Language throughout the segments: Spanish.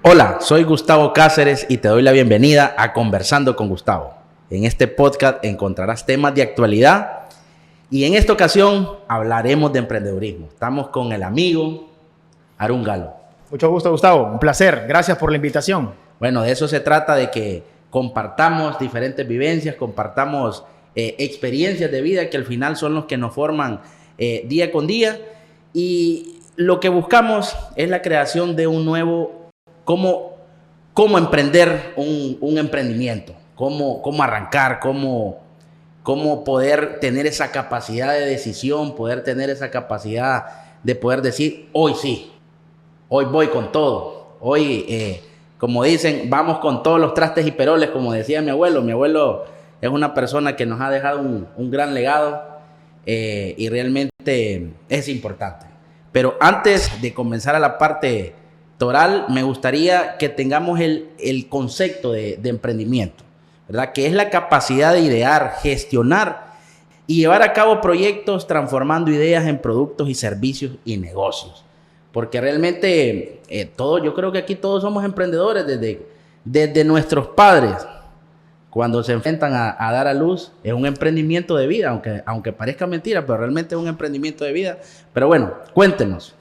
Hola, soy Gustavo Cáceres y te doy la bienvenida a Conversando con Gustavo. En este podcast encontrarás temas de actualidad y en esta ocasión hablaremos de emprendedurismo. Estamos con el amigo Arun Galo. Mucho gusto, Gustavo. Un placer. Gracias por la invitación. Bueno, de eso se trata, de que compartamos diferentes vivencias, compartamos experiencias de vida que al final son los que nos forman día con día. Y lo que buscamos es la creación de un nuevo... Cómo emprender un emprendimiento, cómo arrancar, cómo poder tener esa capacidad de decisión, poder tener esa capacidad de poder decir, hoy sí, hoy voy con todo, hoy, como dicen, vamos con todos los trastes y peroles, como decía mi abuelo. Mi abuelo es una persona que nos ha dejado un gran legado y realmente es importante. Pero antes de comenzar a la parte Toral, me gustaría que tengamos el concepto de emprendimiento, ¿verdad? Que es la capacidad de idear, gestionar y llevar a cabo proyectos transformando ideas en productos y servicios y negocios. Porque realmente yo creo que aquí todos somos emprendedores desde nuestros padres. Cuando se enfrentan a dar a luz, es un emprendimiento de vida, aunque parezca mentira, pero realmente es un emprendimiento de vida. Pero bueno, cuéntenos.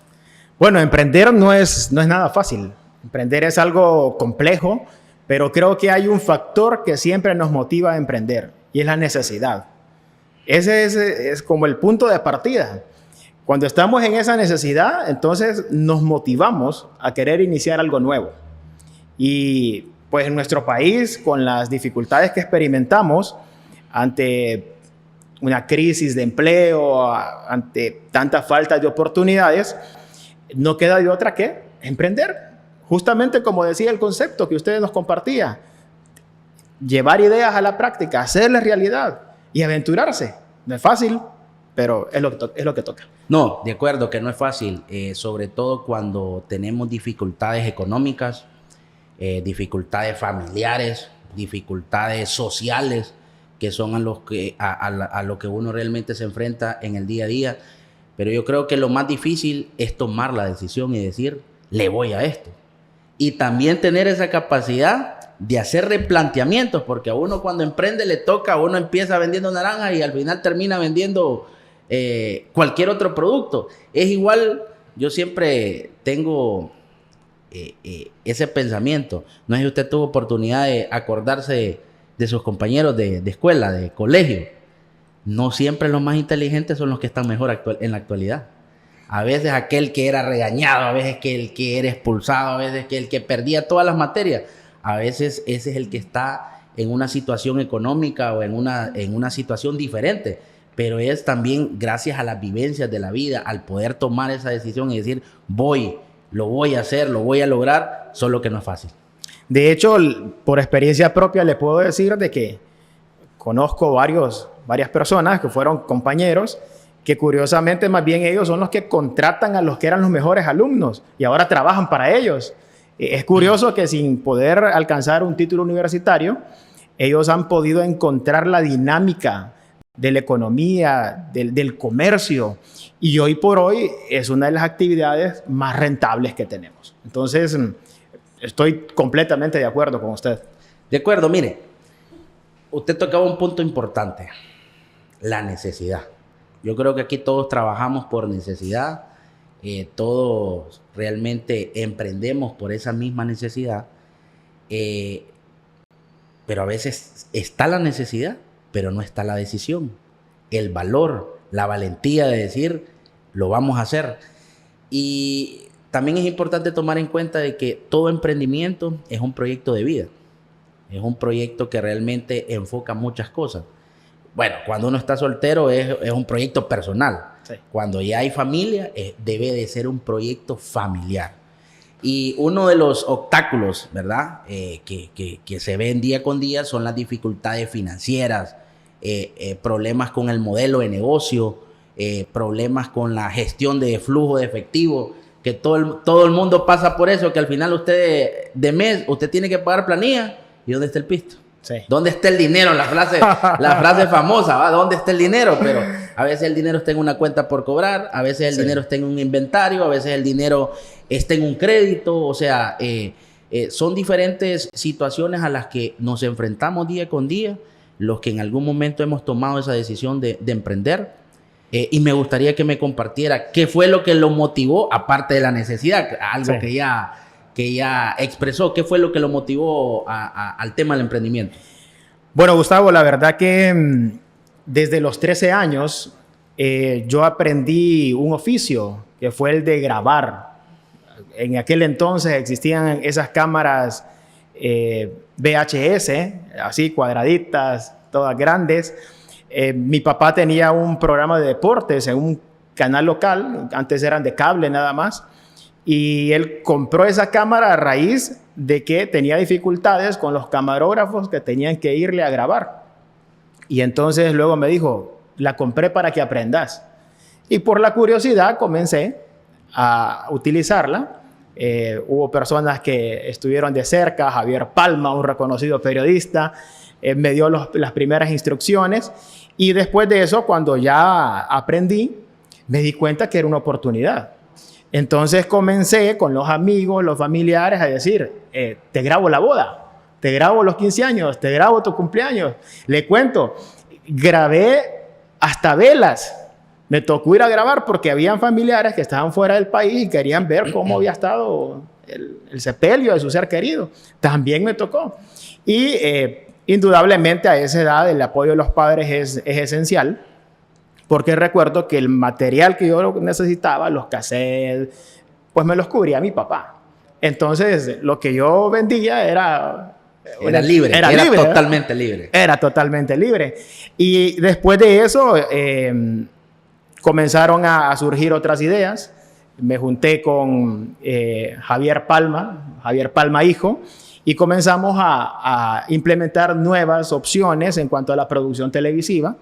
Bueno, emprender no es nada fácil. Emprender es algo complejo, pero creo que hay un factor que siempre nos motiva a emprender y es la necesidad. Ese es como el punto de partida. Cuando estamos en esa necesidad, entonces nos motivamos a querer iniciar algo nuevo. Y pues en nuestro país, con las dificultades que experimentamos ante una crisis de empleo, ante tanta falta de oportunidades, no queda de otra que emprender. Justamente como decía el concepto que ustedes nos compartían, llevar ideas a la práctica, hacerlas realidad y aventurarse. No es fácil, pero es lo que toca. No, de acuerdo que no es fácil, sobre todo cuando tenemos dificultades económicas, dificultades familiares, dificultades sociales, que son a lo que uno realmente se enfrenta en el día a día. Pero yo creo que lo más difícil es tomar la decisión y decir, le voy a esto. Y también tener esa capacidad de hacer replanteamientos, porque a uno cuando emprende le toca, uno empieza vendiendo naranjas y al final termina vendiendo cualquier otro producto. Es igual, yo siempre tengo ese pensamiento. No sé si usted tuvo oportunidad de acordarse de sus compañeros de escuela, de colegio. No siempre los más inteligentes son los que están mejor en la actualidad. A veces aquel que era regañado, a veces el que era expulsado, a veces el que perdía todas las materias, a veces ese es el que está en una situación económica o en una situación diferente. Pero es también gracias a las vivencias de la vida, al poder tomar esa decisión y decir, lo voy a hacer, lo voy a lograr, solo que no es fácil. De hecho, por experiencia propia le puedo decir de que conozco varias personas que fueron compañeros que curiosamente más bien ellos son los que contratan a los que eran los mejores alumnos y ahora trabajan para ellos. Es curioso que sin poder alcanzar un título universitario, ellos han podido encontrar la dinámica de la economía, del comercio, y hoy por hoy es una de las actividades más rentables que tenemos. Entonces, estoy completamente de acuerdo con usted. De acuerdo, mire, usted tocaba un punto importante, la necesidad. Yo creo que aquí todos trabajamos por necesidad, todos realmente emprendemos por esa misma necesidad, pero a veces está la necesidad, pero no está la decisión, el valor, la valentía de decir, lo vamos a hacer. Y también es importante tomar en cuenta de que todo emprendimiento es un proyecto de vida, es un proyecto que realmente enfoca muchas cosas. Bueno, cuando uno está soltero es un proyecto personal. Sí. Cuando ya hay familia, debe de ser un proyecto familiar. Y uno de los obstáculos, ¿verdad? Que se ven día con día son las dificultades financieras, problemas con el modelo de negocio, problemas con la gestión de flujo de efectivo, que todo el mundo pasa por eso, que al final usted tiene que pagar planilla. ¿Y dónde está el pisto? Sí. ¿Dónde está el dinero? La frase famosa, ¿va? ¿Dónde está el dinero? Pero a veces el dinero está en una cuenta por cobrar, a veces el dinero está en un inventario, a veces el dinero está en un crédito. O sea, son diferentes situaciones a las que nos enfrentamos día con día, los que en algún momento hemos tomado esa decisión de emprender. Y me gustaría que me compartiera qué fue lo que lo motivó, aparte de la necesidad, algo que ya expresó. ¿Qué fue lo que lo motivó al tema del emprendimiento? Bueno, Gustavo, la verdad que desde los 13 años yo aprendí un oficio que fue el de grabar. En aquel entonces existían esas cámaras VHS, así cuadraditas, todas grandes. Mi papá tenía un programa de deportes en un canal local, antes eran de cable nada más, y él compró esa cámara a raíz de que tenía dificultades con los camarógrafos que tenían que irle a grabar. Y entonces luego me dijo, la compré para que aprendas. Y por la curiosidad comencé a utilizarla. Hubo personas que estuvieron de cerca, Javier Palma, un reconocido periodista, me dio las primeras instrucciones. Y después de eso, cuando ya aprendí, me di cuenta que era una oportunidad. Entonces comencé con los amigos, los familiares a decir, te grabo la boda, te grabo los 15 años, te grabo tu cumpleaños. Le cuento, grabé hasta velas. Me tocó ir a grabar porque habían familiares que estaban fuera del país y querían ver cómo había estado el sepelio de su ser querido. También me tocó. Y indudablemente a esa edad el apoyo de los padres es esencial, porque recuerdo que el material que yo necesitaba, los cassettes, pues me los cubría mi papá. Entonces lo que yo vendía era libre, era libre, totalmente libre. Era totalmente libre. Y después de eso comenzaron a surgir otras ideas. Me junté con Javier Palma hijo, y comenzamos a implementar nuevas opciones en cuanto a la producción televisiva,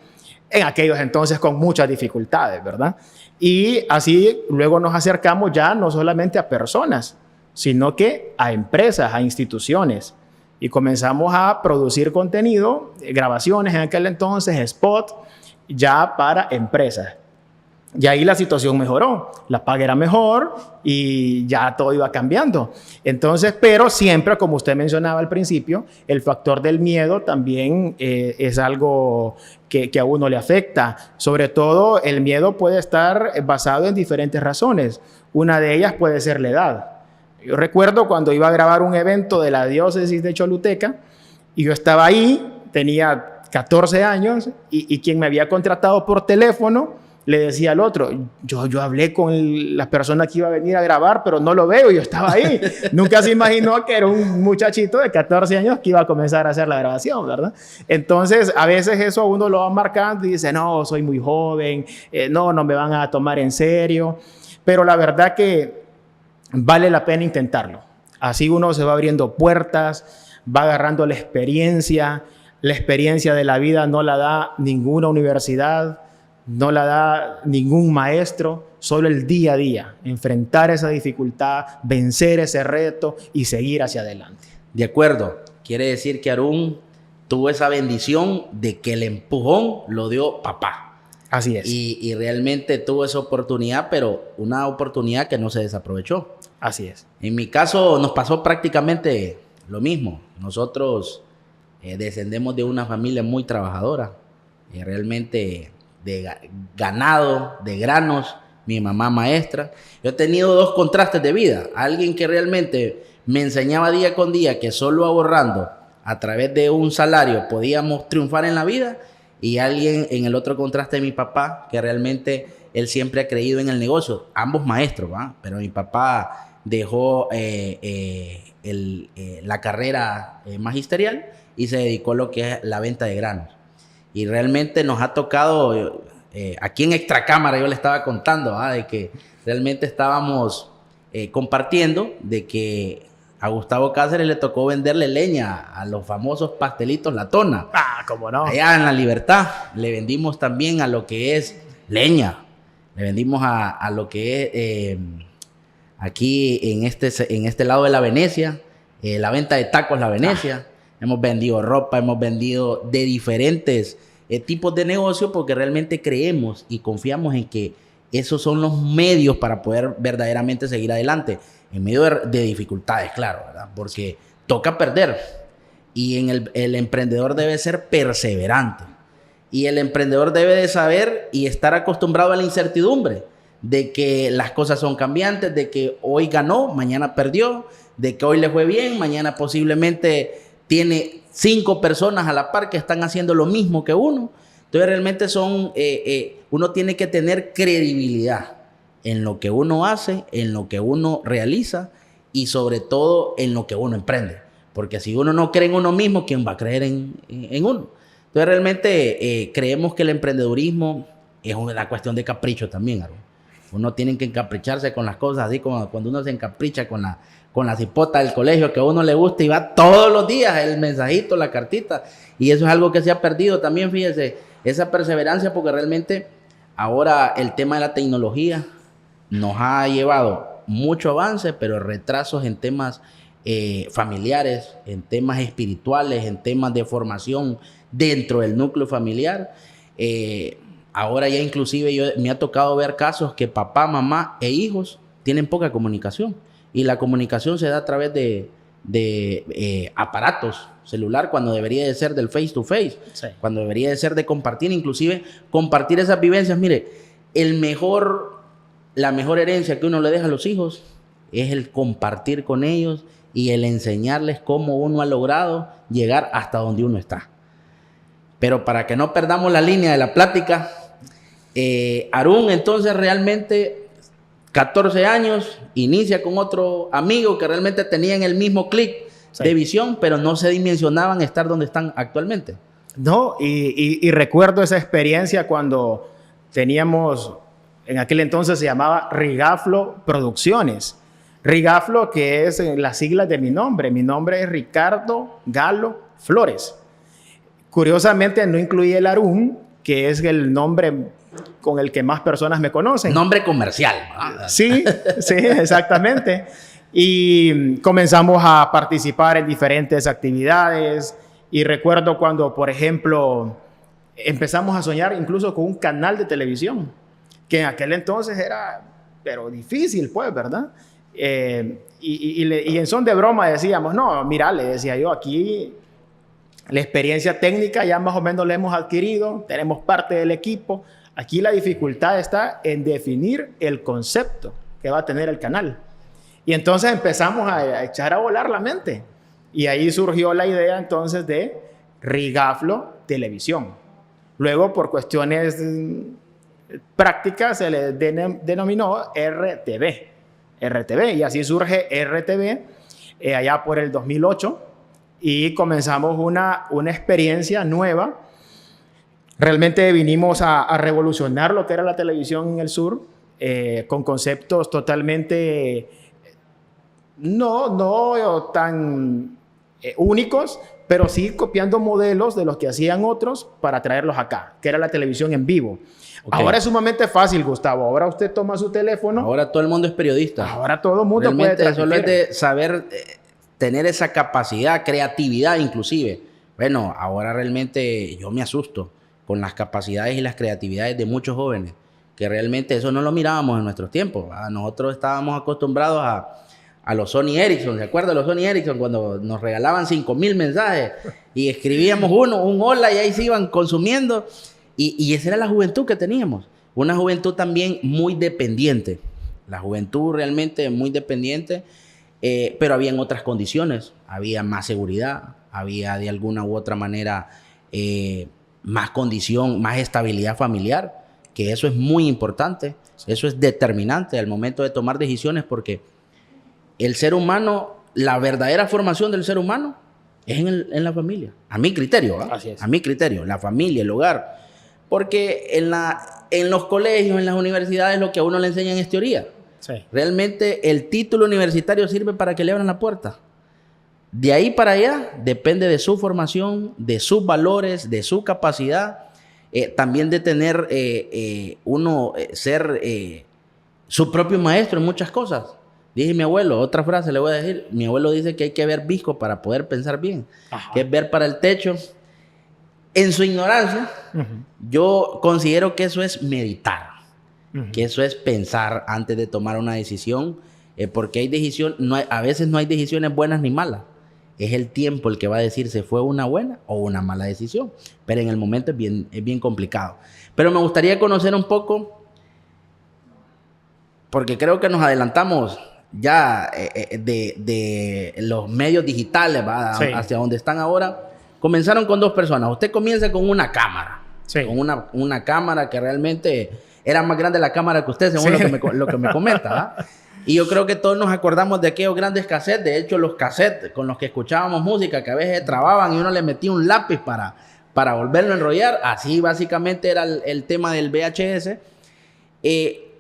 en aquellos entonces con muchas dificultades, ¿verdad? Y así luego nos acercamos ya no solamente a personas, sino que a empresas, a instituciones. Y comenzamos a producir contenido, grabaciones en aquel entonces, spot, ya para empresas. Y ahí la situación mejoró, la paga era mejor y ya todo iba cambiando. Entonces, pero siempre, como usted mencionaba al principio, el factor del miedo también es algo que a uno le afecta. Sobre todo, el miedo puede estar basado en diferentes razones. Una de ellas puede ser la edad. Yo recuerdo cuando iba a grabar un evento de la diócesis de Choluteca y yo estaba ahí, tenía 14 años y quien me había contratado por teléfono le decía al otro, yo hablé con la persona que iba a venir a grabar, pero no lo veo, yo estaba ahí. Nunca se imaginó que era un muchachito de 14 años que iba a comenzar a hacer la grabación, ¿verdad? Entonces, a veces eso uno lo va marcando y dice, no, soy muy joven, no me van a tomar en serio. Pero la verdad que vale la pena intentarlo. Así uno se va abriendo puertas, va agarrando la experiencia de la vida no la da ninguna universidad, no la da ningún maestro, solo el día a día, enfrentar esa dificultad, vencer ese reto y seguir hacia adelante. De acuerdo, quiere decir que Harún tuvo esa bendición de que el empujón lo dio papá. Así es. Y realmente tuvo esa oportunidad, pero una oportunidad que no se desaprovechó. Así es. En mi caso nos pasó prácticamente lo mismo. Nosotros descendemos de una familia muy trabajadora, realmente de ganado, de granos, mi mamá maestra. Yo he tenido dos contrastes de vida. Alguien que realmente me enseñaba día con día que solo ahorrando a través de un salario podíamos triunfar en la vida, y alguien en el otro contraste de mi papá, que realmente él siempre ha creído en el negocio. Ambos maestros, ¿va? Pero mi papá dejó la carrera magisterial y se dedicó a lo que es la venta de granos. Y realmente nos ha tocado, aquí en Extracámara yo le estaba contando, de que realmente estábamos compartiendo de que a Gustavo Cáceres le tocó venderle leña a los famosos pastelitos La Tona. Ah, cómo no. Allá en La Libertad le vendimos también a lo que es leña, le vendimos a lo que es aquí en este lado de La Venecia, la venta de tacos La Venecia. hemos vendido ropa, hemos vendido de diferentes tipos de negocio porque realmente creemos y confiamos en que esos son los medios para poder verdaderamente seguir adelante en medio de dificultades, claro, ¿verdad? Porque toca perder y el emprendedor debe ser perseverante y el emprendedor debe de saber y estar acostumbrado a la incertidumbre de que las cosas son cambiantes, de que hoy ganó, mañana perdió, de que hoy le fue bien, mañana posiblemente tiene 5 personas a la par que están haciendo lo mismo que uno. Entonces realmente uno tiene que tener credibilidad en lo que uno hace, en lo que uno realiza y sobre todo en lo que uno emprende. Porque si uno no cree en uno mismo, ¿quién va a creer en uno? Entonces realmente creemos que el emprendedurismo es una cuestión de capricho también, Aaron. Uno tiene que encapricharse con las cosas, así como cuando uno se encapricha con la cipota del colegio que a uno le gusta y va todos los días el mensajito, la cartita. Y eso es algo que se ha perdido también, fíjese, esa perseverancia, porque realmente ahora el tema de la tecnología nos ha llevado mucho avance, pero retrasos en temas familiares, en temas espirituales, en temas de formación dentro del núcleo familiar. Ahora ya inclusive me ha tocado ver casos que papá, mamá e hijos tienen poca comunicación. Y la comunicación se da a través de aparatos celular cuando debería de ser del face to face. Sí. Cuando debería de ser de compartir, inclusive compartir esas vivencias. Mire, la mejor herencia que uno le deja a los hijos es el compartir con ellos y el enseñarles cómo uno ha logrado llegar hasta donde uno está. Pero para que no perdamos la línea de la plática, Arun entonces realmente 14 años, inicia con otro amigo que realmente tenían el mismo clic de visión, pero no se dimensionaban estar donde están actualmente. No, y recuerdo esa experiencia cuando teníamos, en aquel entonces se llamaba Rigaflo Producciones. Rigaflo, que es las siglas de mi nombre. Mi nombre es Ricardo Galo Flores. Curiosamente no incluí el Arun, que es el nombre con el que más personas me conocen. Nombre comercial. Sí, sí, exactamente. Y comenzamos a participar en diferentes actividades. Y recuerdo cuando, por ejemplo, empezamos a soñar incluso con un canal de televisión, que en aquel entonces era, pero difícil, pues, ¿verdad? Y en son de broma decíamos, no, mira, le decía yo, aquí la experiencia técnica ya más o menos la hemos adquirido, tenemos parte del equipo. Aquí la dificultad está en definir el concepto que va a tener el canal. Y entonces empezamos a echar a volar la mente. Y ahí surgió la idea entonces de Rigaflo Televisión. Luego, por cuestiones prácticas, se le denominó RTV. Y así surge RTV allá por el 2008. Y comenzamos una experiencia nueva. Realmente vinimos a revolucionar lo que era la televisión en el sur, con conceptos totalmente no tan únicos, pero sí copiando modelos de los que hacían otros para traerlos acá, que era la televisión en vivo. Okay. Ahora es sumamente fácil, Gustavo. Ahora usted toma su teléfono. Ahora todo el mundo es periodista. Ahora todo el mundo realmente puede transmitir. Solo es de saber tener esa capacidad, creatividad inclusive. Bueno, ahora realmente yo me asusto con las capacidades y las creatividades de muchos jóvenes, que realmente eso no lo mirábamos en nuestros tiempos. Nosotros estábamos acostumbrados a los Sony Ericsson. ¿Se acuerdan de los Sony Ericsson cuando nos regalaban 5,000 mensajes y escribíamos un hola y ahí se iban consumiendo? Y esa era la juventud que teníamos. Una juventud también muy dependiente. La juventud realmente muy dependiente, pero había otras condiciones. Había más seguridad, había de alguna u otra manera más condición, más estabilidad familiar, que eso es muy importante. Eso es determinante al momento de tomar decisiones, porque el ser humano, la verdadera formación del ser humano es en la familia. A mi criterio, ¿eh? Así es. A mi criterio, la familia, el hogar. Porque en los colegios, en las universidades, lo que a uno le enseñan es teoría. Sí. Realmente el título universitario sirve para que le abran la puerta. De ahí para allá depende de su formación, de sus valores, de su capacidad, también de tener ser su propio maestro en muchas cosas. Dije mi abuelo, otra frase le voy a decir. Mi abuelo dice que hay que ver visco para poder pensar bien. Ajá. Que es ver para el techo. En su ignorancia, yo considero que eso es meditar. Que eso es pensar antes de tomar una decisión. Porque a veces no hay decisiones buenas ni malas. Es el tiempo el que va a decir si fue una buena o una mala decisión. Pero en el momento es bien complicado. Pero me gustaría conocer un poco, porque creo que nos adelantamos ya de los medios digitales, ¿va? Sí. Hacia donde están ahora. Comenzaron con 2 personas. Usted comienza con una cámara. Sí. Con una cámara que realmente era más grande la cámara que usted, según lo que me comenta, ¿va? Y yo creo que todos nos acordamos de aquellos grandes cassettes. De hecho, los cassettes con los que escuchábamos música, que a veces trababan y uno le metía un lápiz para volverlo a enrollar. Así básicamente era el tema del VHS.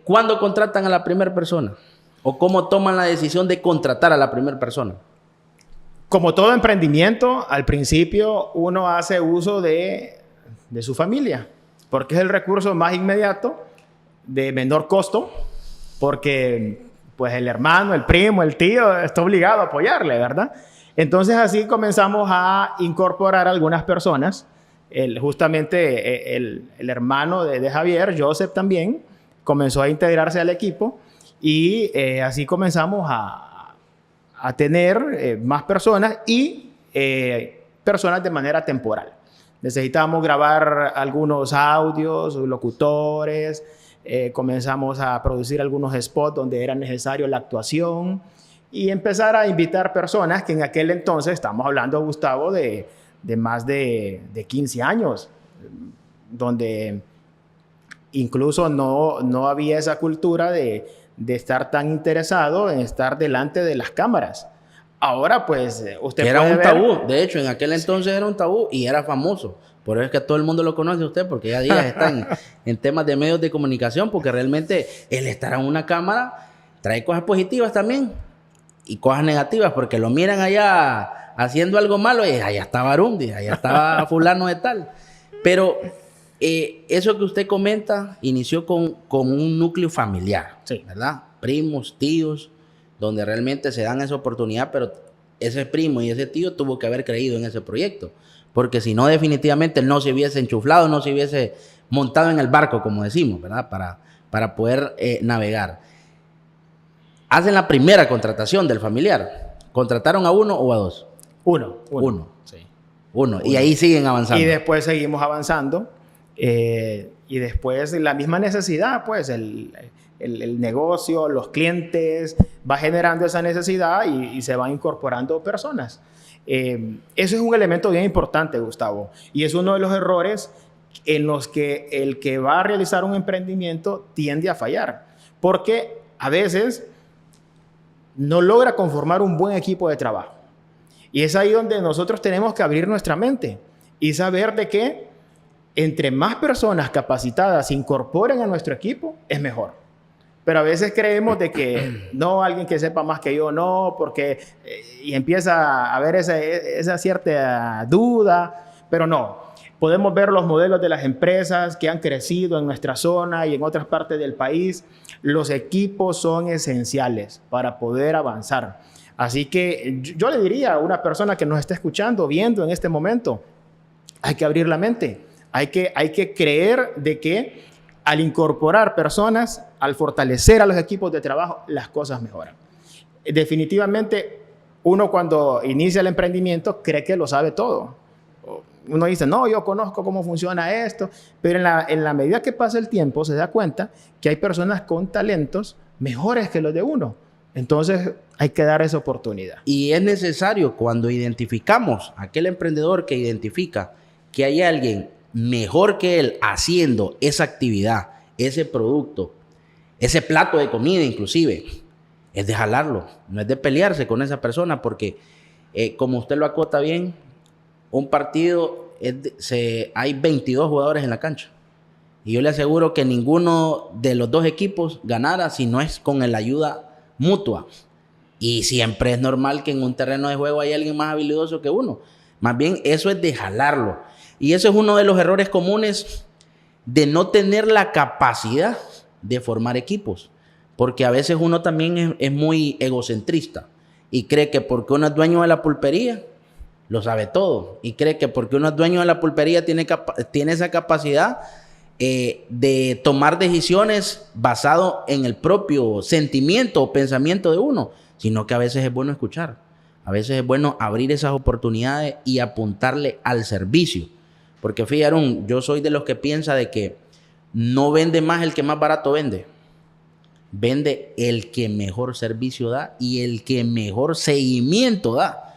¿Cuándo contratan a la primera persona? ¿O cómo toman la decisión de contratar a la primera persona? Como todo emprendimiento, al principio uno hace uso de su familia, porque es el recurso más inmediato, de menor costo, porque pues el hermano, el primo, el tío está obligado a apoyarle, ¿verdad? Entonces así comenzamos a incorporar a algunas personas. Justamente el hermano de Javier, Joseph, también comenzó a integrarse al equipo y así comenzamos a tener más personas y personas de manera temporal. Necesitábamos grabar algunos audios, locutores, comenzamos a producir algunos spots donde era necesario la actuación y empezar a invitar personas que en aquel entonces, estamos hablando, Gustavo, de más de 15 años, donde incluso no había esa cultura de estar tan interesado en estar delante de las cámaras. Ahora, pues, usted era puede un ver... tabú. De hecho, en aquel entonces era un tabú y era famoso. Por eso es que todo el mundo lo conoce a usted, porque ya días está en temas de medios de comunicación, porque realmente el estar en una cámara trae cosas positivas también y cosas negativas, porque lo miran allá haciendo algo malo y allá estaba Arundi, allá estaba fulano de tal. Pero eso que usted comenta inició con un núcleo familiar, Sí. ¿verdad? Primos, tíos, donde realmente se dan esa oportunidad, pero ese primo y ese tío tuvo que haber creído en ese proyecto, porque si no, definitivamente no se hubiese enchuflado, no se hubiese montado en el barco, como decimos, ¿verdad? Para poder navegar. Hacen la primera contratación del familiar. ¿Contrataron a 1 o a 2? Uno. Sí. Sí. Uno. Y ahí siguen avanzando. Y después seguimos avanzando. Y después la misma necesidad, pues el negocio, los clientes, va generando esa necesidad y se van incorporando personas. Eso es un elemento bien importante, Gustavo. Y es uno de los errores en los que el que va a realizar un emprendimiento tiende a fallar. Porque a veces no logra conformar un buen equipo de trabajo. Y es ahí donde nosotros tenemos que abrir nuestra mente y saber de que entre más personas capacitadas se incorporen a nuestro equipo, es mejor. Pero a veces creemos de que no, alguien que sepa más que yo, no, porque... y empieza a haber esa cierta duda, pero no. Podemos ver los modelos de las empresas que han crecido en nuestra zona y en otras partes del país. Los equipos son esenciales para poder avanzar. Así que yo le diría a una persona que nos está escuchando, viendo en este momento, hay que abrir la mente. Hay que creer de que al incorporar personas, al fortalecer a los equipos de trabajo, las cosas mejoran. Definitivamente, uno cuando inicia el emprendimiento cree que lo sabe todo. Uno dice, no, yo conozco cómo funciona esto, pero en la medida que pasa el tiempo se da cuenta que hay personas con talentos mejores que los de uno. Entonces hay que dar esa oportunidad. Y es necesario cuando identificamos aquel emprendedor que identifica que hay alguien mejor que él haciendo esa actividad, ese producto, ese plato de comida inclusive, es de jalarlo, no es de pelearse con esa persona, porque como usted lo acota bien, un partido hay 22 jugadores en la cancha y yo le aseguro que ninguno de los dos equipos ganara si no es con la ayuda mutua. Y siempre es normal que en un terreno de juego hay alguien más habilidoso que uno. Más bien eso es de jalarlo. Y eso es uno de los errores comunes de no tener la capacidad de formar equipos. porque a veces uno también es muy egocentrista y cree que porque uno es dueño de la pulpería, lo sabe todo. Y cree que porque uno es dueño de la pulpería tiene esa capacidad de tomar decisiones basado en el propio sentimiento o pensamiento de uno, sino que a veces es bueno escuchar. A veces es bueno abrir esas oportunidades y apuntarle al servicio. Porque fíjate, yo soy de los que piensa de que no vende más el que más barato vende. Vende el que mejor servicio da y el que mejor seguimiento da.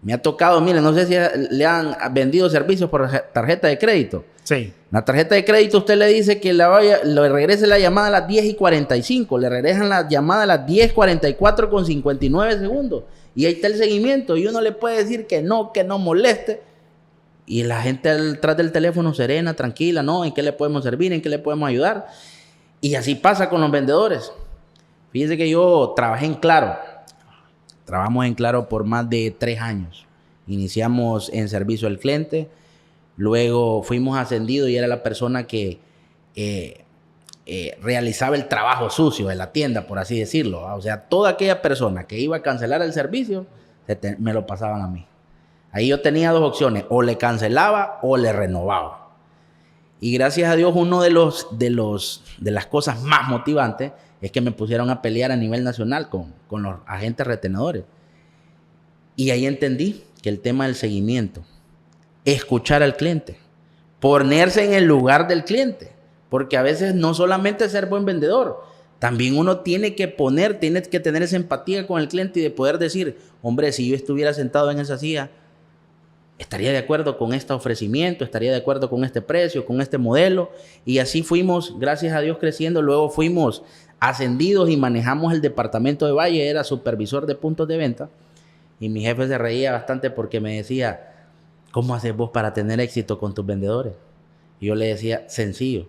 Me ha tocado, miren, no sé si le han vendido servicios por tarjeta de crédito. Sí. La tarjeta de crédito usted le dice que le regrese la llamada a las 10:45, le regresan la llamada a las 10:44 con 59 segundos. Y ahí está el seguimiento y uno le puede decir que no moleste. Y la gente detrás del teléfono serena, tranquila, ¿no? ¿En qué le podemos servir? ¿En qué le podemos ayudar? Y así pasa con los vendedores. Fíjese que yo trabajé en Claro. Trabajamos en Claro por más de 3 años. Iniciamos en servicio al cliente. Luego fuimos ascendidos y era la persona que realizaba el trabajo sucio de la tienda, por así decirlo. O sea, toda aquella persona que iba a cancelar el servicio, me lo pasaban a mí. Ahí yo tenía 2 opciones, o le cancelaba o le renovaba. Y gracias a Dios, uno de las cosas más motivantes es que me pusieron a pelear a nivel nacional con los agentes retenedores. Y ahí entendí que el tema del seguimiento, escuchar al cliente, ponerse en el lugar del cliente, porque a veces no solamente ser buen vendedor, también uno tiene que tener esa empatía con el cliente y de poder decir, hombre, si yo estuviera sentado en esa silla, estaría de acuerdo con este ofrecimiento, estaría de acuerdo con este precio, con este modelo. Y así fuimos, gracias a Dios, creciendo. Luego fuimos ascendidos y manejamos el departamento de Valle, era supervisor de puntos de venta. Y mi jefe se reía bastante porque me decía, ¿cómo haces vos para tener éxito con tus vendedores? Y yo le decía, sencillo,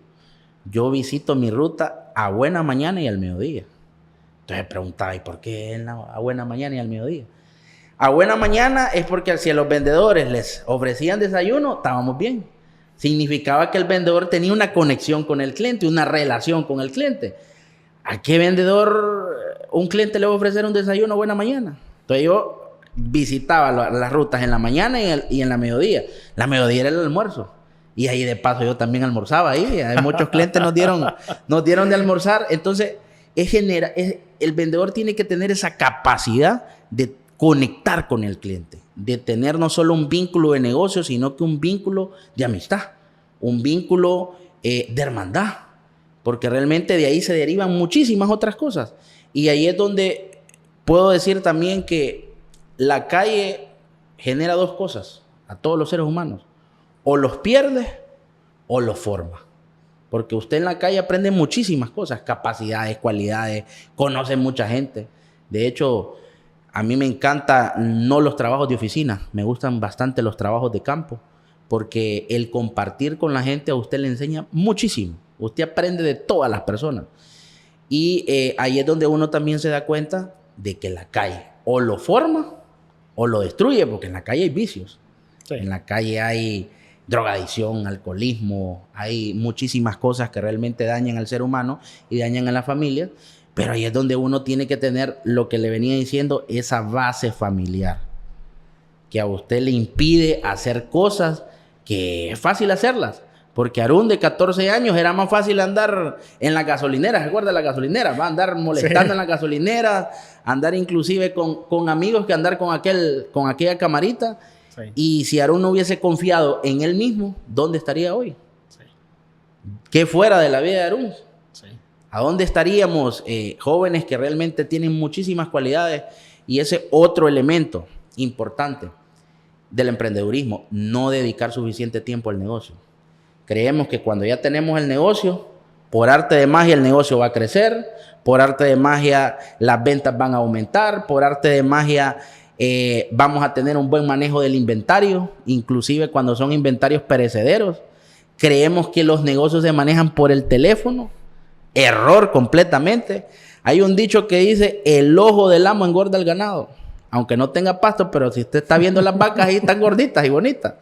yo visito mi ruta a buena mañana y al mediodía. Entonces preguntaba, ¿y por qué a buena mañana y al mediodía? A buena mañana es porque si a los vendedores les ofrecían desayuno, estábamos bien. Significaba que el vendedor tenía una conexión con el cliente, una relación con el cliente. ¿A qué vendedor un cliente le va a ofrecer un desayuno a buena mañana? Entonces yo visitaba las rutas en la mañana y en la mediodía. La mediodía era el almuerzo. Y ahí de paso yo también almorzaba ahí. Muchos clientes nos dieron de almorzar. Entonces el vendedor tiene que tener esa capacidad de conectar con el cliente, de tener no solo un vínculo de negocio, sino que un vínculo de amistad, un vínculo de hermandad, porque realmente de ahí se derivan muchísimas otras cosas. Y ahí es donde puedo decir también que la calle genera 2 cosas a todos los seres humanos: o los pierde o los forma. Porque usted en la calle aprende muchísimas cosas, capacidades, cualidades, conoce mucha gente. De hecho, a mí me encantan no los trabajos de oficina, me gustan bastante los trabajos de campo, porque el compartir con la gente a usted le enseña muchísimo. Usted aprende de todas las personas. Y ahí es donde uno también se da cuenta de que la calle o lo forma o lo destruye, porque en la calle hay vicios. Sí. En la calle hay drogadicción, alcoholismo, hay muchísimas cosas que realmente dañan al ser humano y dañan a la familia. Pero ahí es donde uno tiene que tener lo que le venía diciendo, esa base familiar, que a usted le impide hacer cosas que es fácil hacerlas. Porque Arun de 14 años era más fácil andar en la gasolinera, ¿se acuerda de la gasolinera? Va a andar molestando en la gasolinera, andar inclusive con amigos que andar con aquella camarita. Sí. Y si Arun no hubiese confiado en él mismo, ¿dónde estaría hoy? Sí. ¿Qué fuera de la vida de Arun? Sí. ¿A dónde estaríamos jóvenes que realmente tienen muchísimas cualidades? Y ese otro elemento importante del emprendedurismo, no dedicar suficiente tiempo al negocio. Creemos que cuando ya tenemos el negocio, por arte de magia el negocio va a crecer, por arte de magia las ventas van a aumentar, por arte de magia vamos a tener un buen manejo del inventario, inclusive cuando son inventarios perecederos. Creemos que los negocios se manejan por el teléfono. Error completamente. Hay un dicho que dice, el ojo del amo engorda el ganado. Aunque no tenga pasto, pero si usted está viendo las vacas ahí están gorditas y bonitas.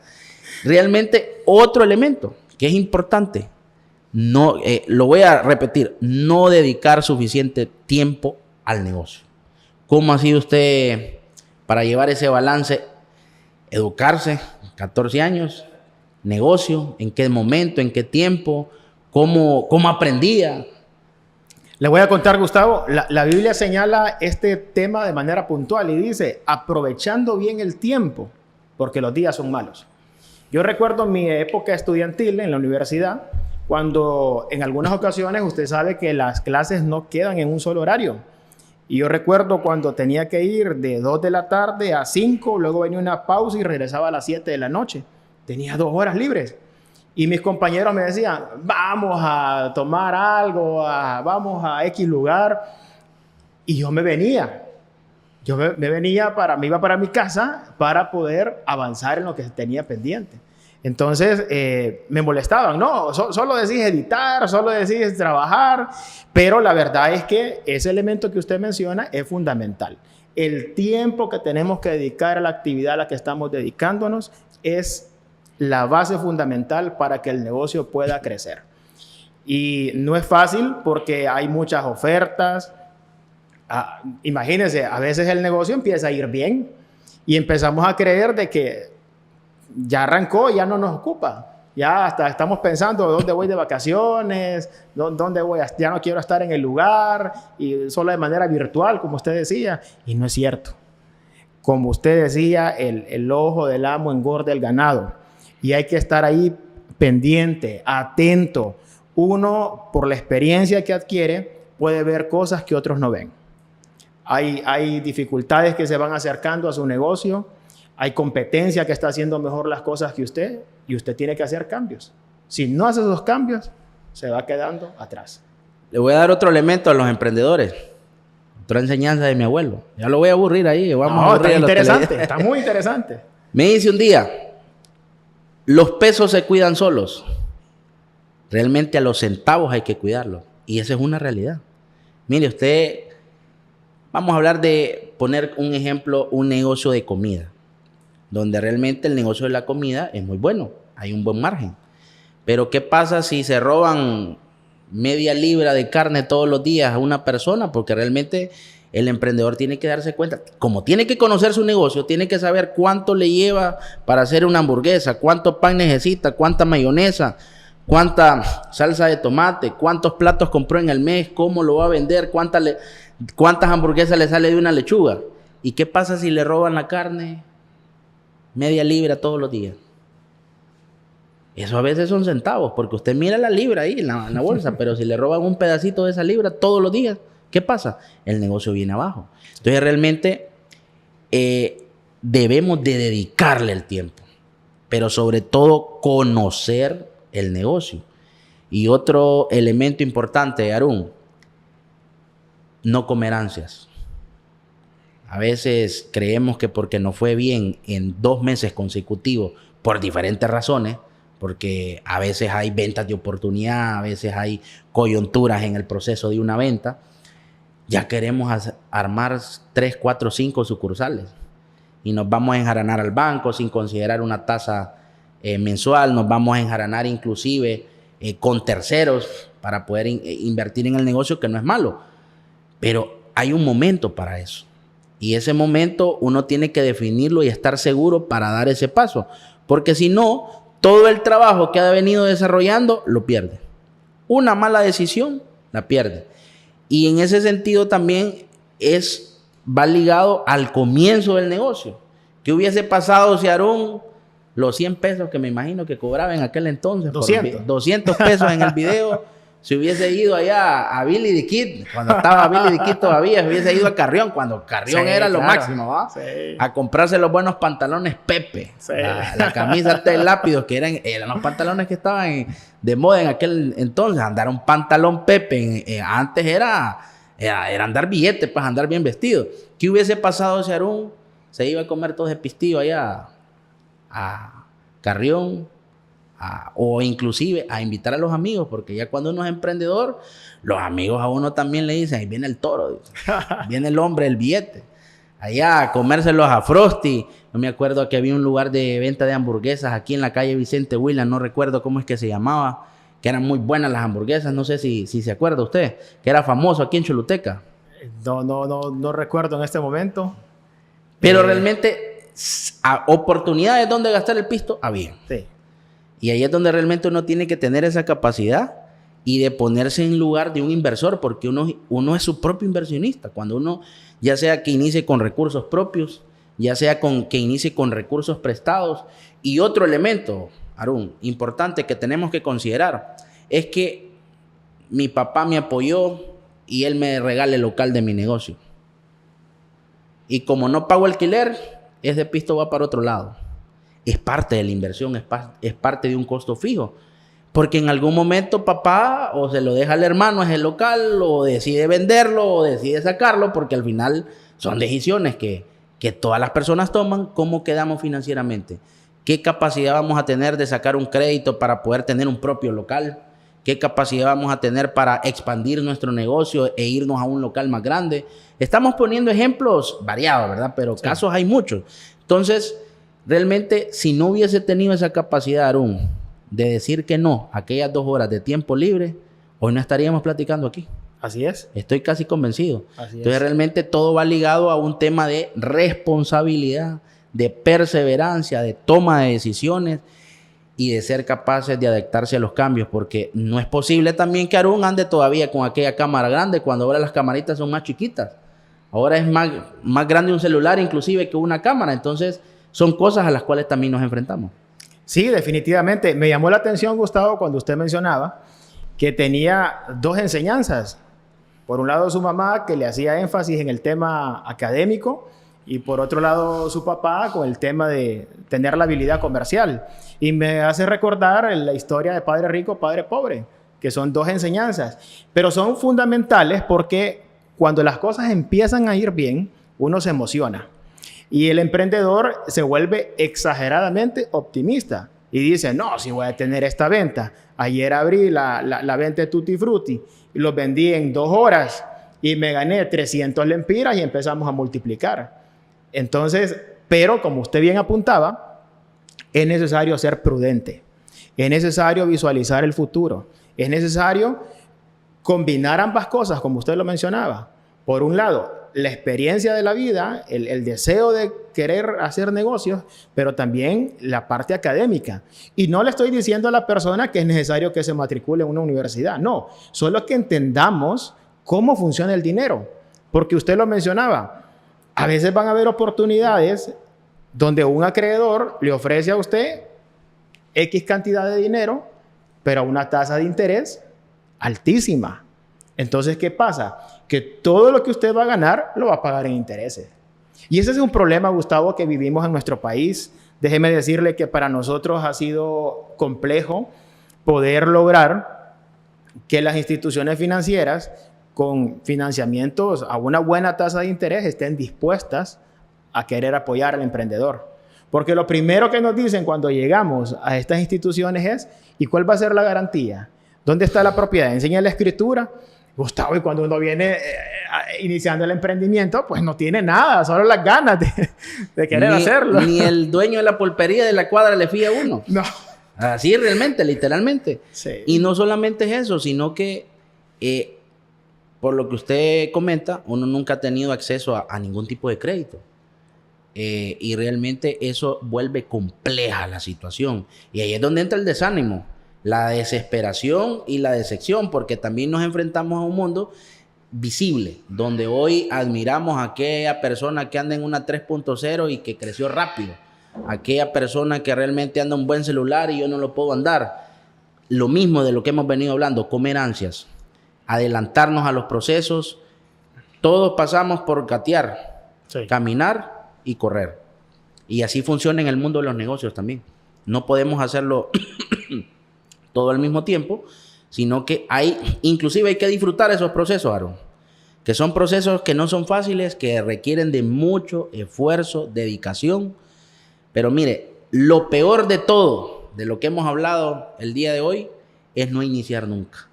Realmente otro elemento que es importante, No, lo voy a repetir, no dedicar suficiente tiempo al negocio. ¿Cómo ha sido usted para llevar ese balance? Educarse, 14 años, negocio, en qué momento, en qué tiempo, cómo aprendía. Le voy a contar, Gustavo, la Biblia señala este tema de manera puntual y dice, aprovechando bien el tiempo, porque los días son malos. Yo recuerdo mi época estudiantil en la universidad, cuando en algunas ocasiones usted sabe que las clases no quedan en un solo horario. Y yo recuerdo cuando tenía que ir de 2 de la tarde a 5, luego venía una pausa y regresaba a las 7 de la noche. Tenía 2 horas libres. Y mis compañeros me decían, vamos a tomar algo, vamos a X lugar. Y yo me venía. Me iba para mi casa para poder avanzar en lo que tenía pendiente. Entonces me molestaban, no, solo decís editar, solo decís trabajar, pero la verdad es que ese elemento que usted menciona es fundamental. El tiempo que tenemos que dedicar a la actividad a la que estamos dedicándonos es la base fundamental para que el negocio pueda crecer. Y no es fácil porque hay muchas ofertas. Imagínense, a veces el negocio empieza a ir bien y empezamos a creer de que ya arrancó, ya no nos ocupa. Ya hasta estamos pensando dónde voy de vacaciones, dónde voy, ya no quiero estar en el lugar y solo de manera virtual, como usted decía. Y no es cierto. Como usted decía, el ojo del amo engorda el ganado. Y hay que estar ahí pendiente, atento. Uno, por la experiencia que adquiere, puede ver cosas que otros no ven. Hay dificultades que se van acercando a su negocio. Hay competencia que está haciendo mejor las cosas que usted y usted tiene que hacer cambios. Si no hace esos cambios, se va quedando atrás. Le voy a dar otro elemento a los emprendedores. Otra enseñanza de mi abuelo. Ya lo voy a aburrir ahí. Vamos a aburrir está interesante, está muy interesante. Me dice un día, los pesos se cuidan solos. Realmente a los centavos hay que cuidarlos. Y esa es una realidad. Mire, usted, vamos a hablar de poner un ejemplo, un negocio de comida, donde realmente el negocio de la comida es muy bueno, hay un buen margen. Pero ¿qué pasa si se roban media libra de carne todos los días a una persona? Porque realmente el emprendedor tiene que darse cuenta, como tiene que conocer su negocio, tiene que saber cuánto le lleva para hacer una hamburguesa, cuánto pan necesita, cuánta mayonesa, cuánta salsa de tomate, cuántos platos compró en el mes, cómo lo va a vender, cuántas hamburguesas le sale de una lechuga. ¿Y qué pasa si le roban la carne? Media libra todos los días. Eso a veces son centavos, porque usted mira la libra ahí en la bolsa, pero si le roban un pedacito de esa libra todos los días, ¿qué pasa? El negocio viene abajo. Entonces realmente debemos de dedicarle el tiempo, pero sobre todo conocer el negocio. Y otro elemento importante, Arun, no comer ansias. A veces creemos que porque nos fue bien en 2 meses consecutivos, por diferentes razones, porque a veces hay ventas de oportunidad, a veces hay coyunturas en el proceso de una venta, ya queremos armar 3, 4, 5 sucursales y nos vamos a enjaranar al banco sin considerar una tasa mensual, nos vamos a enjaranar inclusive con terceros para poder invertir en el negocio, que no es malo, pero hay un momento para eso. Y ese momento uno tiene que definirlo y estar seguro para dar ese paso. Porque si no, todo el trabajo que ha venido desarrollando lo pierde. Una mala decisión la pierde. Y en ese sentido también va ligado al comienzo del negocio. ¿Qué hubiese pasado si Aarón, los 100 pesos que me imagino que cobraba en aquel entonces, 200 pesos en el video, se hubiese ido allá a Billy the Kid, cuando estaba Billy the Kid todavía, se hubiese ido a Carrión, cuando Carrión era lo máximo, ¿va? Sí. A comprarse los buenos pantalones Pepe, sí. la camisa T lápidos, que eran los pantalones que estaban de moda en aquel entonces. Andar un pantalón Pepe, antes era andar billete, pues andar bien vestido. ¿Qué hubiese pasado si Aarón se iba a comer todo ese pistillo allá a Carrión? O inclusive a invitar a los amigos, porque ya cuando uno es emprendedor, los amigos a uno también le dicen, ahí viene el toro, viene el hombre, el billete, allá a comérselos a Frosty. No me acuerdo que había un lugar de venta de hamburguesas aquí en la calle Vicente Huila, no recuerdo cómo es que se llamaba, que eran muy buenas las hamburguesas, no sé si se acuerda usted, que era famoso aquí en Choluteca. No recuerdo en este momento. Pero realmente oportunidades donde gastar el pisto había. Sí. Y ahí es donde realmente uno tiene que tener esa capacidad y de ponerse en lugar de un inversor, porque uno es su propio inversionista. Cuando uno, ya sea que inicie con recursos propios, ya sea que inicie con recursos prestados. Y otro elemento, Harún, importante que tenemos que considerar, es que mi papá me apoyó y él me regala el local de mi negocio. Y como no pago alquiler, ese pisto va para otro lado. Es parte de la inversión, es parte de un costo fijo. Porque en algún momento papá o se lo deja al hermano ese local, o decide venderlo, o decide sacarlo, porque al final son decisiones que todas las personas toman. ¿Cómo quedamos financieramente? ¿Qué capacidad vamos a tener de sacar un crédito para poder tener un propio local? ¿Qué capacidad vamos a tener para expandir nuestro negocio e irnos a un local más grande? Estamos poniendo ejemplos variados, ¿verdad? Pero sí, casos hay muchos. Entonces, realmente, si no hubiese tenido esa capacidad, Harún, de decir que no a aquellas 2 horas de tiempo libre, hoy no estaríamos platicando aquí. Así es. Estoy casi convencido. Así Entonces, es. realmente todo va ligado a un tema de responsabilidad, de perseverancia, de toma de decisiones y de ser capaces de adaptarse a los cambios, porque no es posible también que Harún ande todavía con aquella cámara grande cuando ahora las camaritas son más chiquitas. Ahora es más grande un celular inclusive que una cámara. Entonces son cosas a las cuales también nos enfrentamos. Sí, definitivamente. Me llamó la atención, Gustavo, cuando usted mencionaba que tenía 2 enseñanzas. Por un lado, su mamá, que le hacía énfasis en el tema académico, y por otro lado, su papá con el tema de tener la habilidad comercial. Y me hace recordar la historia de Padre Rico, Padre Pobre, que son 2 enseñanzas. Pero son fundamentales porque cuando las cosas empiezan a ir bien, uno se emociona. Y el emprendedor se vuelve exageradamente optimista. Y dice, no, si voy a tener esta venta. Ayer abrí la venta de Tutti Frutti y los vendí en 2 horas. Y me gané 300 lempiras y empezamos a multiplicar. Entonces, pero como usted bien apuntaba, es necesario ser prudente, es necesario visualizar el futuro, es necesario combinar ambas cosas, como usted lo mencionaba. Por un lado, la experiencia de la vida, el deseo de querer hacer negocios, pero también la parte académica. Y no le estoy diciendo a la persona que es necesario que se matricule en una universidad, no, solo que entendamos cómo funciona el dinero, porque usted lo mencionaba. A veces van a haber oportunidades donde un acreedor le ofrece a usted X cantidad de dinero, pero a una tasa de interés altísima. Entonces, ¿qué pasa? Que todo lo que usted va a ganar lo va a pagar en intereses. Y ese es un problema, Gustavo, que vivimos en nuestro país. Déjeme decirle que para nosotros ha sido complejo poder lograr que las instituciones financieras con financiamientos a una buena tasa de interés estén dispuestas a querer apoyar al emprendedor. Porque lo primero que nos dicen cuando llegamos a estas instituciones es, ¿y cuál va a ser la garantía? ¿Dónde está la propiedad? ¿Enseña la escritura? Gustavo, y cuando uno viene iniciando el emprendimiento, pues no tiene nada, solo las ganas de querer hacerlo. Ni el dueño de la pulpería de la cuadra le fía a uno. No. Así realmente, literalmente. Sí. Y no solamente es eso, sino que por lo que usted comenta, uno nunca ha tenido acceso a ningún tipo de crédito. Y realmente eso vuelve compleja la situación. Y ahí es donde entra el desánimo, la desesperación y la decepción, porque también nos enfrentamos a un mundo visible, donde hoy admiramos a aquella persona que anda en una 3.0 y que creció rápido, aquella persona que realmente anda un buen celular y yo no lo puedo andar. Lo mismo de lo que hemos venido hablando, comer ansias, adelantarnos a los procesos. Todos pasamos por gatear, sí, caminar y correr. Y así funciona en el mundo de los negocios también. No podemos hacerlo todo al mismo tiempo, sino que inclusive hay que disfrutar esos procesos, Aaron, que son procesos que no son fáciles, que requieren de mucho esfuerzo, dedicación. Pero mire, lo peor de todo, de lo que hemos hablado el día de hoy, es no iniciar nunca.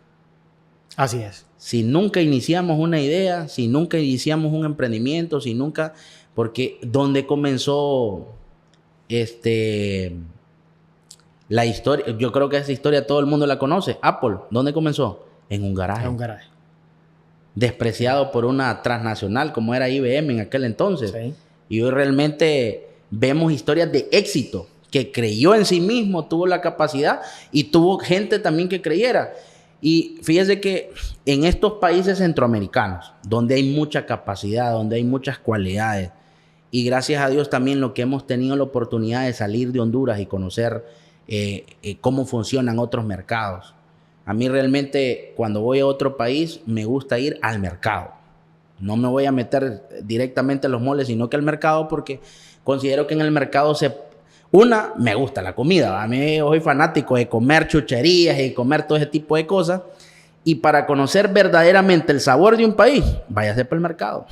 Así es. Si nunca iniciamos una idea, si nunca iniciamos un emprendimiento, si nunca... Porque donde comenzó La historia, yo creo que esa historia todo el mundo la conoce. Apple, ¿dónde comenzó? En un garaje. En un garaje. Despreciado por una transnacional como era IBM en aquel entonces. Sí. Y hoy realmente vemos historias de éxito, que creyó en sí mismo, tuvo la capacidad y tuvo gente también que creyera. Y fíjese que en estos países centroamericanos, donde hay mucha capacidad, donde hay muchas cualidades, y gracias a Dios también lo que hemos tenido la oportunidad de salir de Honduras y conocer cómo funcionan otros mercados. A mí realmente cuando voy a otro país me gusta ir al mercado. No me voy a meter directamente a los moles, sino que al mercado, porque considero que en el mercado me gusta la comida. A mí soy fanático de comer chucherías y comer todo ese tipo de cosas. Y para conocer verdaderamente el sabor de un país, váyase para el mercado.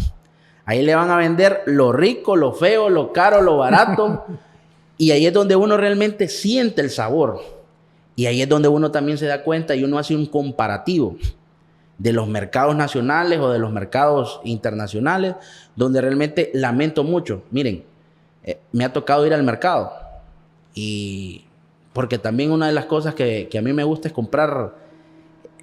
Ahí le van a vender lo rico, lo feo, lo caro, lo barato. Y ahí es donde uno realmente siente el sabor. Y ahí es donde uno también se da cuenta y uno hace un comparativo de los mercados nacionales o de los mercados internacionales, donde realmente lamento mucho. Miren, me ha tocado ir al mercado. Y porque también una de las cosas que a mí me gusta es comprar,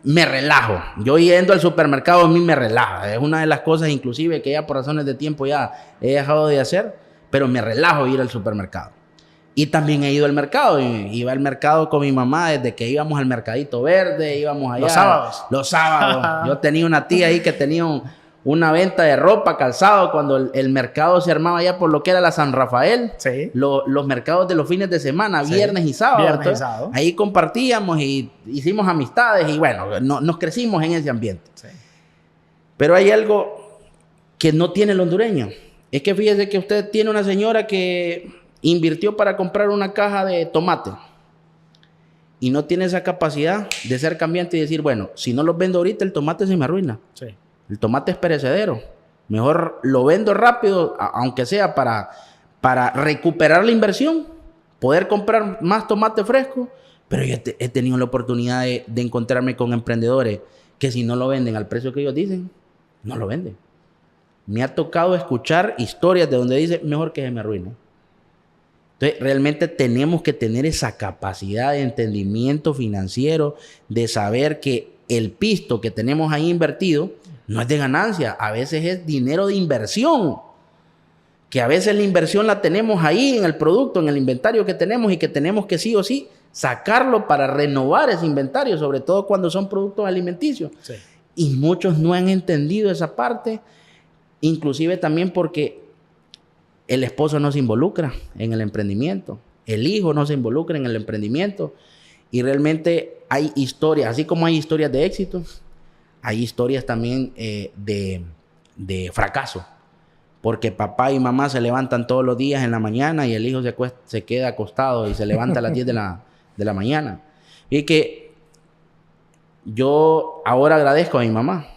me relajo. Yo yendo al supermercado a mí me relaja. Es una de las cosas inclusive que ya por razones de tiempo ya he dejado de hacer, pero me relajo ir al supermercado. Y también he ido al mercado. Iba al mercado con mi mamá desde que íbamos al Mercadito Verde, íbamos allá. Los sábados. Los sábados. Yo tenía una tía ahí que tenía una venta de ropa, calzado, cuando el mercado se armaba ya por lo que era la San Rafael. Sí. Los mercados de los fines de semana, sí. Viernes y sábado. Viernes Entonces, y sábado. ahí compartíamos y hicimos amistades y bueno, nos crecimos en ese ambiente. Sí. Pero hay algo que no tiene el hondureño. Es que fíjese que usted tiene una señora que invirtió para comprar una caja de tomate y no tiene esa capacidad de ser cambiante y decir, bueno, si no los vendo ahorita, el tomate se me arruina. Sí. El tomate es perecedero. Mejor lo vendo rápido, aunque sea para recuperar la inversión, poder comprar más tomate fresco. Pero yo he tenido la oportunidad de encontrarme con emprendedores que si no lo venden al precio que ellos dicen, no lo venden. Me ha tocado escuchar historias de donde dice, mejor que se me arruine. Entonces, realmente tenemos que tener esa capacidad de entendimiento financiero, de saber que el pisto que tenemos ahí invertido no es de ganancia, a veces es dinero de inversión. Que a veces la inversión la tenemos ahí en el producto, en el inventario que tenemos y que tenemos que sí o sí sacarlo para renovar ese inventario, sobre todo cuando son productos alimenticios. Sí. Y muchos no han entendido esa parte, inclusive también porque el esposo no se involucra en el emprendimiento, el hijo no se involucra en el emprendimiento y realmente hay historias, así como hay historias de éxito, hay historias también de fracaso, porque papá y mamá se levantan todos los días en la mañana y el hijo se queda acostado y se levanta a las 10 de la mañana. Y que yo ahora agradezco a mi mamá.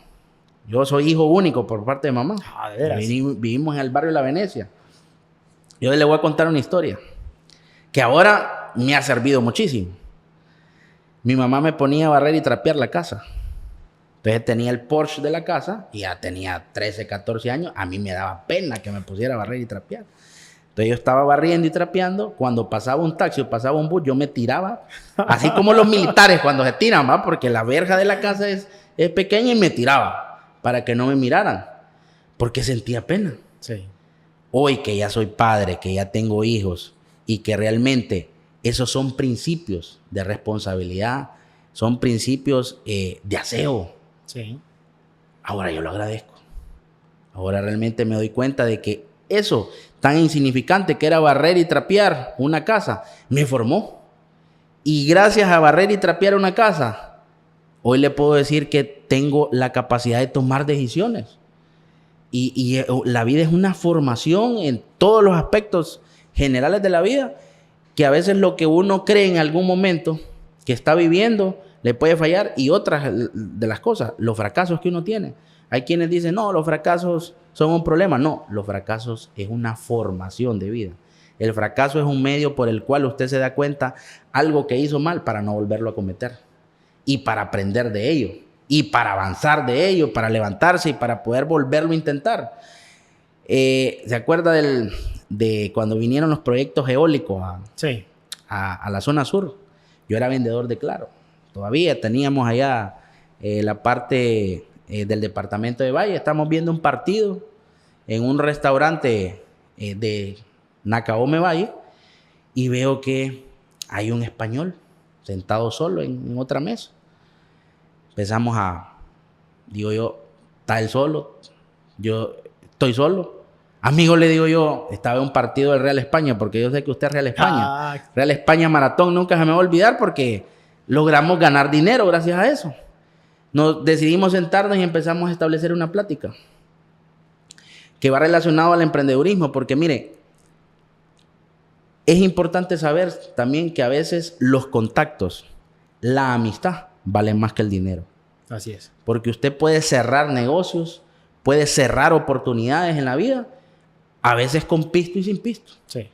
Yo soy hijo único por parte de mamá. Vivimos en el barrio de La Venecia. Yo le voy a contar una historia que ahora me ha servido muchísimo. Mi mamá me ponía a barrer y trapear la casa. Entonces tenía el Porsche de la casa y ya tenía 13, 14 años. A mí me daba pena que me pusiera a barrer y trapear. Entonces yo estaba barriendo y trapeando. Cuando pasaba un taxi o pasaba un bus, yo me tiraba. Así como los militares cuando se tiran, ¿va? Porque la verja de la casa es pequeña y me tiraba para que no me miraran. Porque sentía pena. Sí. Hoy que ya soy padre, que ya tengo hijos y que realmente esos son principios de responsabilidad, son principios de aseo. Sí. Ahora yo lo agradezco. Ahora realmente me doy cuenta de que eso tan insignificante que era barrer y trapear una casa, me formó. Y gracias a barrer y trapear una casa, hoy le puedo decir que tengo la capacidad de tomar decisiones. Y la vida es una formación en todos los aspectos generales de la vida, que a veces lo que uno cree en algún momento que está viviendo le puede fallar, y otras de las cosas, los fracasos que uno tiene. Hay quienes dicen, no, los fracasos son un problema. No, los fracasos es una formación de vida. El fracaso es un medio por el cual usted se da cuenta algo que hizo mal para no volverlo a cometer y para aprender de ello. Y para avanzar de ello, para levantarse y para poder volverlo a intentar. ¿Se acuerda de cuando vinieron los proyectos eólicos sí. a la zona sur? yo era vendedor de Claro. Todavía teníamos allá la parte del departamento de Valle. Estamos viendo un partido en un restaurante de Nacaome Valle y veo que hay un español sentado solo en otra mesa. Empezamos digo yo, ¿está él solo? Yo estoy solo. Amigo, le digo yo, estaba en un partido del Real España, porque yo sé que usted es Real España. Real España Maratón, nunca se me va a olvidar porque logramos ganar dinero gracias a eso. Nos decidimos sentarnos y empezamos a establecer una plática que va relacionado al emprendedurismo, porque mire, es importante saber también que a veces los contactos, la amistad, valen más que el dinero. Así es. Porque usted puede cerrar negocios, puede cerrar oportunidades en la vida, a veces con pisto y sin pisto. Sí.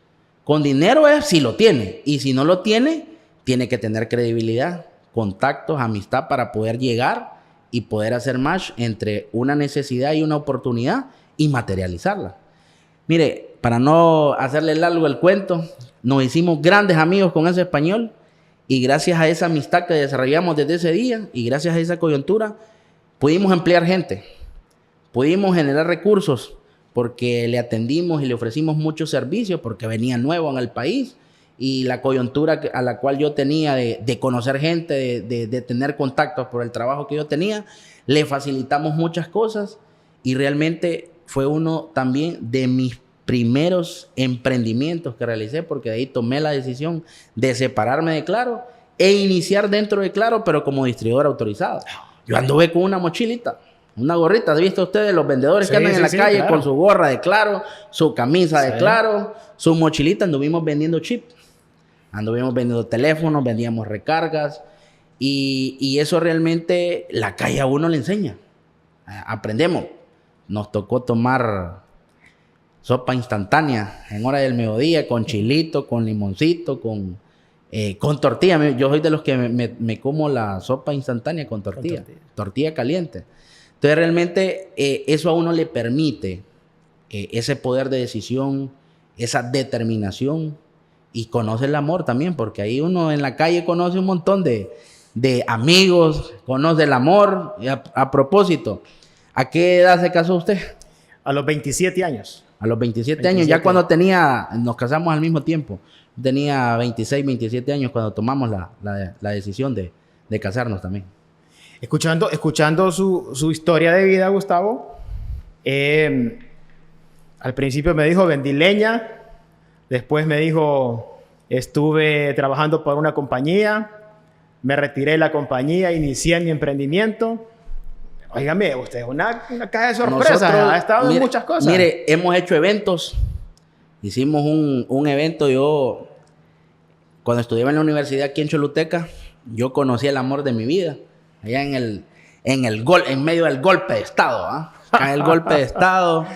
Con dinero es si lo tiene, y si no lo tiene, tiene que tener credibilidad, contactos, amistad para poder llegar y poder hacer match entre una necesidad y una oportunidad y materializarla. Mire, para no hacerle largo el cuento, nos hicimos grandes amigos con ese español y gracias a esa amistad que desarrollamos desde ese día y gracias a esa coyuntura pudimos emplear gente, pudimos generar recursos porque le atendimos y le ofrecimos muchos servicios porque venía nuevo en el país y la coyuntura a la cual yo tenía de conocer gente, de tener contactos por el trabajo que yo tenía, le facilitamos muchas cosas y realmente fue uno también de mis primeros emprendimientos que realicé porque de ahí tomé la decisión de separarme de Claro e iniciar dentro de Claro, pero como distribuidor autorizado. Yo anduve con una mochilita, una gorrita. ¿Han visto ustedes los vendedores que andan en la calle con su gorra de Claro, su camisa de Claro, su mochilita? Anduvimos vendiendo chip, anduvimos vendiendo teléfonos, vendíamos recargas y eso realmente la calle a uno le enseña. Aprendemos. Nos tocó tomar sopa instantánea en hora del mediodía con chilito, con limoncito, con tortilla. Yo soy de los que me como la sopa instantánea con tortilla. Tortilla caliente. Entonces realmente eso a uno le permite ese poder de decisión, esa determinación y conoce el amor también, porque ahí uno en la calle conoce un montón de amigos, conoce el amor. Y a propósito, ¿a qué edad se casó usted? A los 27 años. A los 27 años, ya cuando nos casamos al mismo tiempo. Tenía 26, 27 años cuando tomamos la decisión de casarnos también. Escuchando su historia de vida, Gustavo, al principio me dijo, vendí leña, después me dijo, estuve trabajando por una compañía, me retiré de la compañía, inicié mi emprendimiento. Óigame, usted es una caja de sorpresas, ha estado en muchas cosas. Mire, hemos hecho eventos, hicimos un evento, yo cuando estudiaba en la universidad aquí en Choluteca, yo conocí el amor de mi vida, allá en medio del golpe de Estado, Acá el golpe de Estado,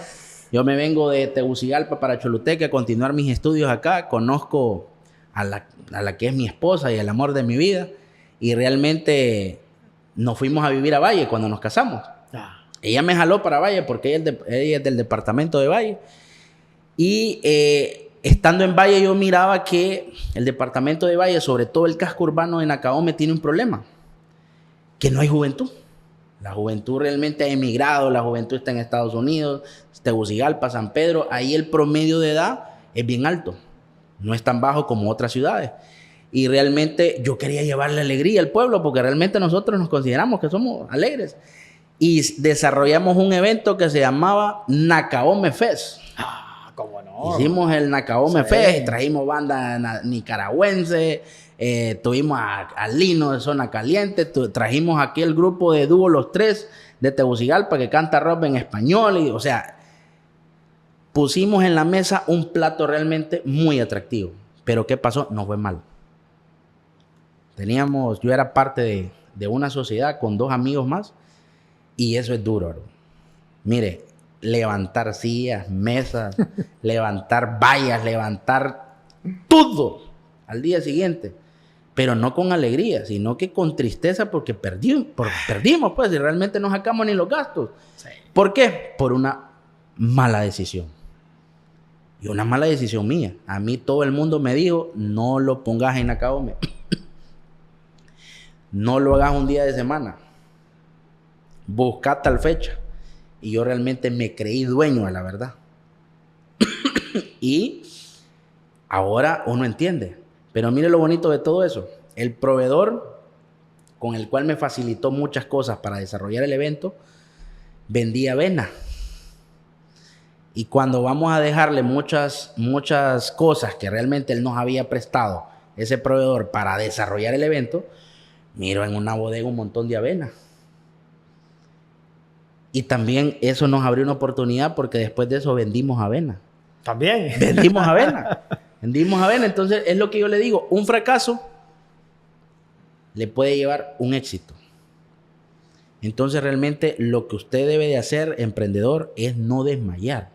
yo me vengo de Tegucigalpa para Choluteca a continuar mis estudios acá, conozco a la que es mi esposa y el amor de mi vida, y realmente nos fuimos a vivir a Valle cuando nos casamos. Ella me jaló para Valle porque ella es del departamento de Valle. Y estando en Valle yo miraba que el departamento de Valle, sobre todo el casco urbano de Nacaome, tiene un problema. Que no hay juventud. La juventud realmente ha emigrado, la juventud está en Estados Unidos, Tegucigalpa, San Pedro. Ahí el promedio de edad es bien alto. No es tan bajo como otras ciudades. Y realmente yo quería llevarle alegría al pueblo porque realmente nosotros nos consideramos que somos alegres. Y desarrollamos un evento que se llamaba Nacaome Fest. ¿Cómo no? Hicimos el Nacaome Fest, trajimos banda nicaragüense, tuvimos a Lino de Zona Caliente, trajimos aquí el grupo de dúo Los Tres de Tegucigalpa que canta rock en español. O sea, pusimos en la mesa un plato realmente muy atractivo. Pero ¿qué pasó? Nos fue mal. Yo era parte de una sociedad con 2 amigos más y eso es duro, bro. Mire, levantar sillas, mesas, levantar vallas, levantar todo al día siguiente, pero no con alegría, sino que con tristeza porque perdimos pues y realmente no sacamos ni los gastos. Sí. ¿Por qué? Por una mala decisión. Y una mala decisión mía. A mí todo el mundo me dijo, no lo pongas en Nacaome. no lo hagas un día de semana. Busca tal fecha. Y yo realmente me creí dueño de la verdad. Y ahora uno entiende. Pero mire lo bonito de todo eso. El proveedor con el cual me facilitó muchas cosas para desarrollar el evento, vendía avena. Y cuando vamos a dejarle muchas cosas que realmente él nos había prestado, ese proveedor, para desarrollar el evento, miro en una bodega un montón de avena. Y también eso nos abrió una oportunidad porque después de eso vendimos avena. También. Vendimos avena. Vendimos avena. Entonces es lo que yo le digo. Un fracaso le puede llevar un éxito. Entonces realmente lo que usted debe de hacer, emprendedor, es no desmayar.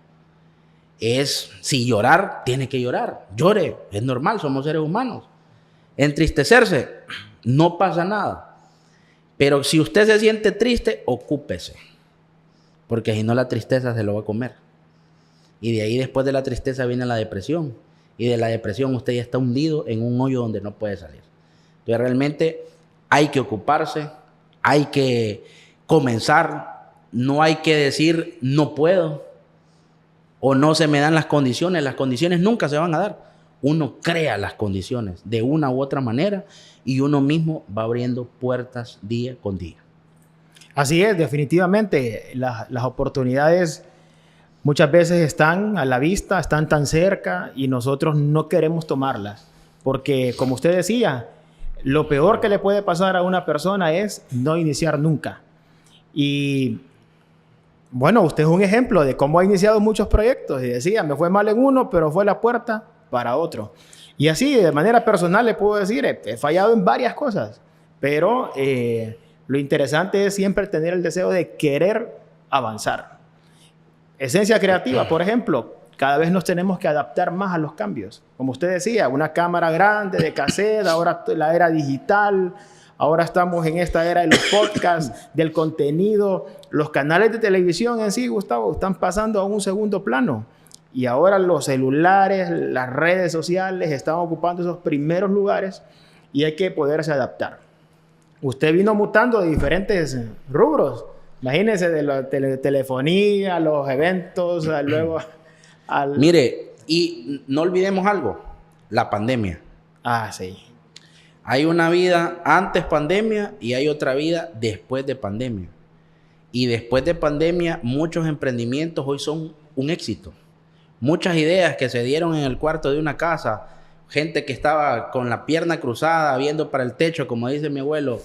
Si llorar, tiene que llorar. Llore, es normal, somos seres humanos. Entristecerse, no pasa nada. Pero si usted se siente triste, ocúpese. Porque si no, la tristeza se lo va a comer. Y de ahí, después de la tristeza, viene la depresión. Y de la depresión usted ya está hundido en un hoyo donde no puede salir. Entonces realmente hay que ocuparse, hay que comenzar. No hay que decir no puedo o no se me dan las condiciones. Las condiciones nunca se van a dar. Uno crea las condiciones de una u otra manera y uno mismo va abriendo puertas día con día. Así es, definitivamente. Las oportunidades muchas veces están a la vista, están tan cerca y nosotros no queremos tomarlas. Porque, como usted decía, lo peor que le puede pasar a una persona es no iniciar nunca. Y bueno, usted es un ejemplo de cómo ha iniciado muchos proyectos. Y decía, me fue mal en uno, pero fue la puerta para otro. Y así, de manera personal, le puedo decir, he fallado en varias cosas. Pero lo interesante es siempre tener el deseo de querer avanzar. Esencia Creativa, por ejemplo, cada vez nos tenemos que adaptar más a los cambios. Como usted decía, una cámara grande de cassette, ahora la era digital, ahora estamos en esta era de los podcasts, del contenido. Los canales de televisión en sí, Gustavo, están pasando a un segundo plano. Y ahora los celulares, las redes sociales están ocupando esos primeros lugares y hay que poderse adaptar. Usted vino mutando de diferentes rubros. Imagínese de la telefonía, los eventos, luego Mire, y no olvidemos algo, la pandemia. Ah, sí. Hay una vida antes pandemia y hay otra vida después de pandemia. Y después de pandemia, muchos emprendimientos hoy son un éxito. Muchas ideas que se dieron en el cuarto de una casa, gente que estaba con la pierna cruzada, viendo para el techo, como dice mi abuelo,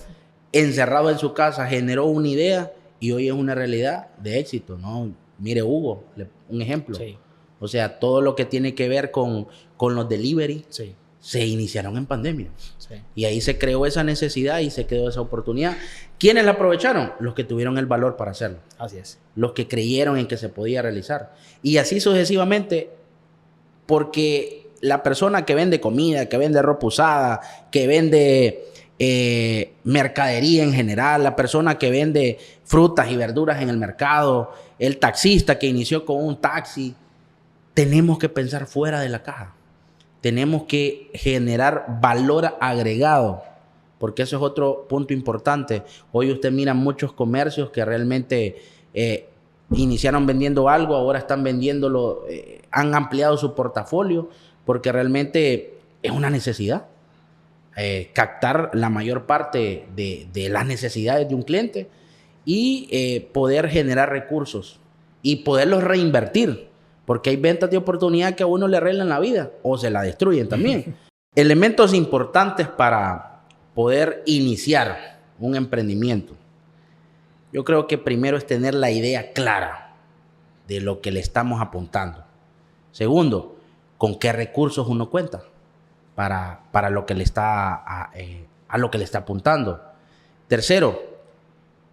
encerrado en su casa, generó una idea y hoy es una realidad de éxito, ¿no? Mire, Hugo, un ejemplo. Sí. O sea, todo lo que tiene que ver con los delivery, Sí. se iniciaron en pandemia. Sí. Y ahí se creó esa necesidad y se creó esa oportunidad. ¿Quiénes la aprovecharon? Los que tuvieron el valor para hacerlo. Así es. Los que creyeron en que se podía realizar. Y así sucesivamente, porque la persona que vende comida, que vende ropa usada, que vende mercadería en general, la persona que vende frutas y verduras en el mercado, el taxista que inició con un taxi, tenemos que pensar fuera de la caja. Tenemos que generar valor agregado, porque eso es otro punto importante. Hoy usted mira muchos comercios que realmente iniciaron vendiendo algo, ahora están vendiéndolo, han ampliado su portafolio, porque realmente es una necesidad. Captar la mayor parte de las necesidades de un cliente y poder generar recursos y poderlos reinvertir. Porque hay ventas de oportunidad que a uno le arreglan la vida o se la destruyen también. Elementos importantes para poder iniciar un emprendimiento. Yo creo que primero es tener la idea clara de lo que le estamos apuntando. Segundo, con qué recursos uno cuenta para lo que le está a lo que le está apuntando. Tercero,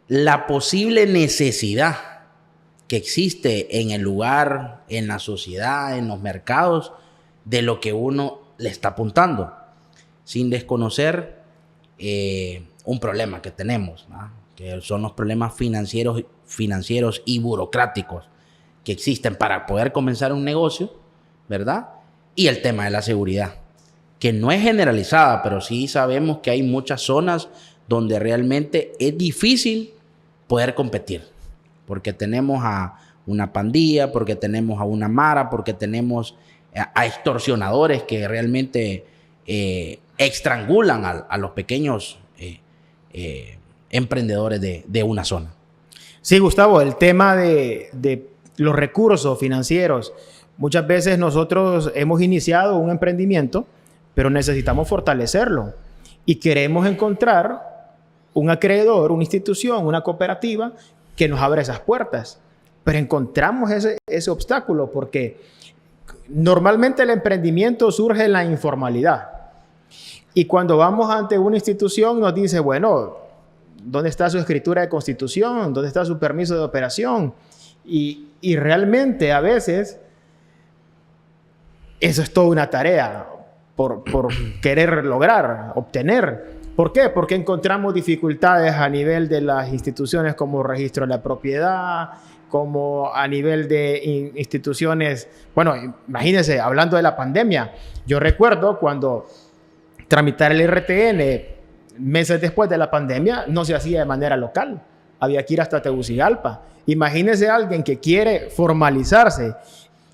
la posible necesidad que existe en el lugar, en la sociedad, en los mercados, de lo que uno le está apuntando, sin desconocer un problema que tenemos, ¿no? Que son los problemas financieros y burocráticos que existen para poder comenzar un negocio, ¿verdad? Y el tema de la seguridad, que no es generalizada, pero sí sabemos que hay muchas zonas donde realmente es difícil poder competir, porque tenemos a una pandilla, porque tenemos a una mara, porque tenemos a extorsionadores que realmente estrangulan a los pequeños emprendedores de una zona. Sí, Gustavo, el tema de los recursos financieros. Muchas veces nosotros hemos iniciado un emprendimiento, pero necesitamos fortalecerlo y queremos encontrar un acreedor, una institución, una cooperativa que nos abra esas puertas. Pero encontramos ese obstáculo porque normalmente el emprendimiento surge en la informalidad. Y cuando vamos ante una institución nos dice, bueno, ¿dónde está su escritura de constitución? ¿Dónde está su permiso de operación? Y realmente a veces eso es toda una tarea por querer lograr, obtener. ¿Por qué? Porque encontramos dificultades a nivel de las instituciones como registro de la propiedad, como a nivel de instituciones. Bueno, imagínense, hablando de la pandemia, yo recuerdo cuando tramitar el RTN meses después de la pandemia no se hacía de manera local. Había que ir hasta Tegucigalpa. Imagínese a alguien que quiere formalizarse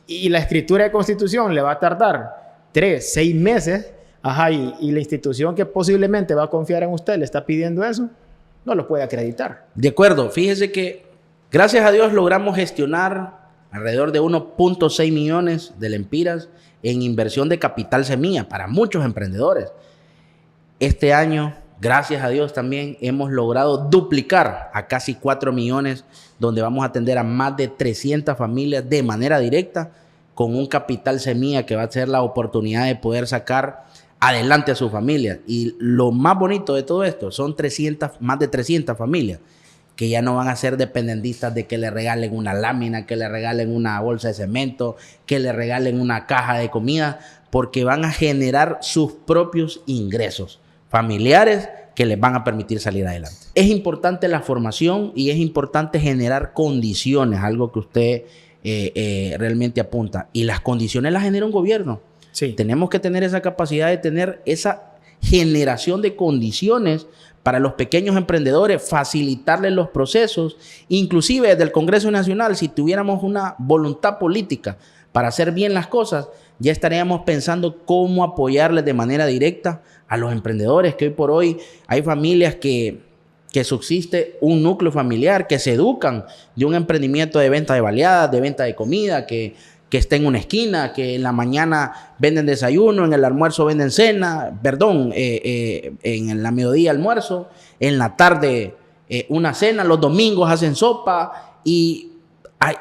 y la escritura de constitución le va a tardar 3, 6 meses. Ajá, y la institución que posiblemente va a confiar en usted le está pidiendo eso, no lo puede acreditar. De acuerdo. Fíjese que gracias a Dios logramos gestionar alrededor de 1.6 millones de lempiras en inversión de capital semilla para muchos emprendedores. Este año, gracias a Dios, también hemos logrado duplicar a casi 4 millones, donde vamos a atender a más de 300 familias de manera directa con un capital semilla que va a ser la oportunidad de poder sacar adelante a su familia. Y lo más bonito de todo esto son más de 300 familias que ya no van a ser dependentistas de que le regalen una lámina, que le regalen una bolsa de cemento, que le regalen una caja de comida, porque van a generar sus propios ingresos familiares que les van a permitir salir adelante. Es importante la formación y es importante generar condiciones, algo que usted realmente apunta. Y las condiciones las genera un gobierno. Sí. Tenemos que tener esa capacidad de tener esa generación de condiciones para los pequeños emprendedores, facilitarles los procesos, inclusive desde el Congreso Nacional, si tuviéramos una voluntad política para hacer bien las cosas, ya estaríamos pensando cómo apoyarles de manera directa a los emprendedores, que hoy por hoy hay familias que subsiste un núcleo familiar, que se educan de un emprendimiento de venta de baleadas, de venta de comida, que está en una esquina, que en la mañana venden desayuno, en el almuerzo venden cena, en la mediodía almuerzo, en la tarde una cena, los domingos hacen sopa y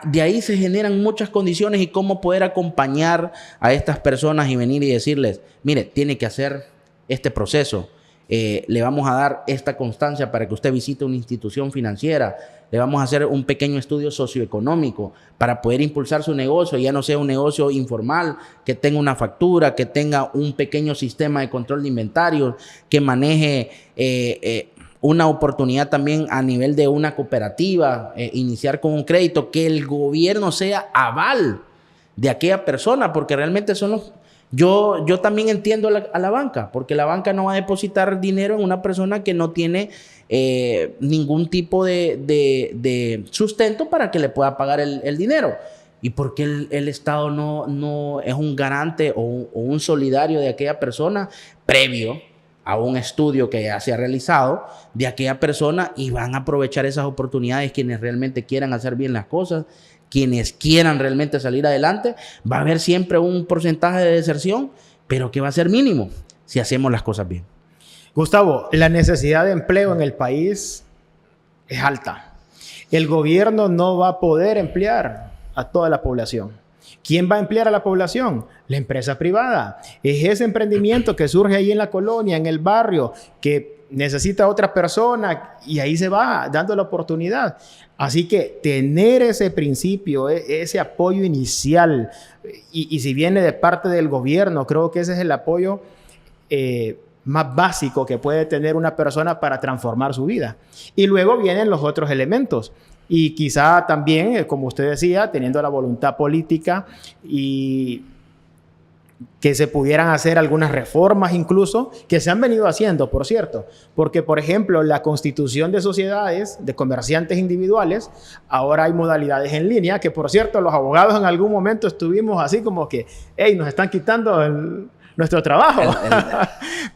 de ahí se generan muchas condiciones y cómo poder acompañar a estas personas y venir y decirles, mire, tiene que hacer este proceso, le vamos a dar esta constancia para que usted visite una institución financiera, le vamos a hacer un pequeño estudio socioeconómico para poder impulsar su negocio, ya no sea un negocio informal, que tenga una factura, que tenga un pequeño sistema de control de inventarios, que maneje una oportunidad también a nivel de una cooperativa, iniciar con un crédito, que el gobierno sea aval de aquella persona, porque realmente son los... Yo también entiendo a la banca, porque la banca no va a depositar dinero en una persona que no tiene ningún tipo de sustento para que le pueda pagar el dinero. Y porque el Estado no es un garante o un solidario de aquella persona previo a un estudio que ya se ha realizado de aquella persona, y van a aprovechar esas oportunidades quienes realmente quieran hacer bien las cosas, quienes quieran realmente salir adelante. Va a haber siempre un porcentaje de deserción, pero que va a ser mínimo si hacemos las cosas bien. Gustavo, la necesidad de empleo en el país es alta. El gobierno no va a poder emplear a toda la población. ¿Quién va a emplear a la población? La empresa privada. Es ese emprendimiento que surge ahí en la colonia, en el barrio, que necesita otra persona y ahí se va dando la oportunidad. Así que tener ese principio, ese apoyo inicial, y si viene de parte del gobierno, creo que ese es el apoyo más básico que puede tener una persona para transformar su vida. Y luego vienen los otros elementos. Y quizá también, como usted decía, teniendo la voluntad política y que se pudieran hacer algunas reformas incluso, que se han venido haciendo, por cierto. Porque, por ejemplo, la constitución de sociedades, de comerciantes individuales, ahora hay modalidades en línea, que por cierto, los abogados en algún momento estuvimos así como que, hey, nos están quitando nuestro trabajo.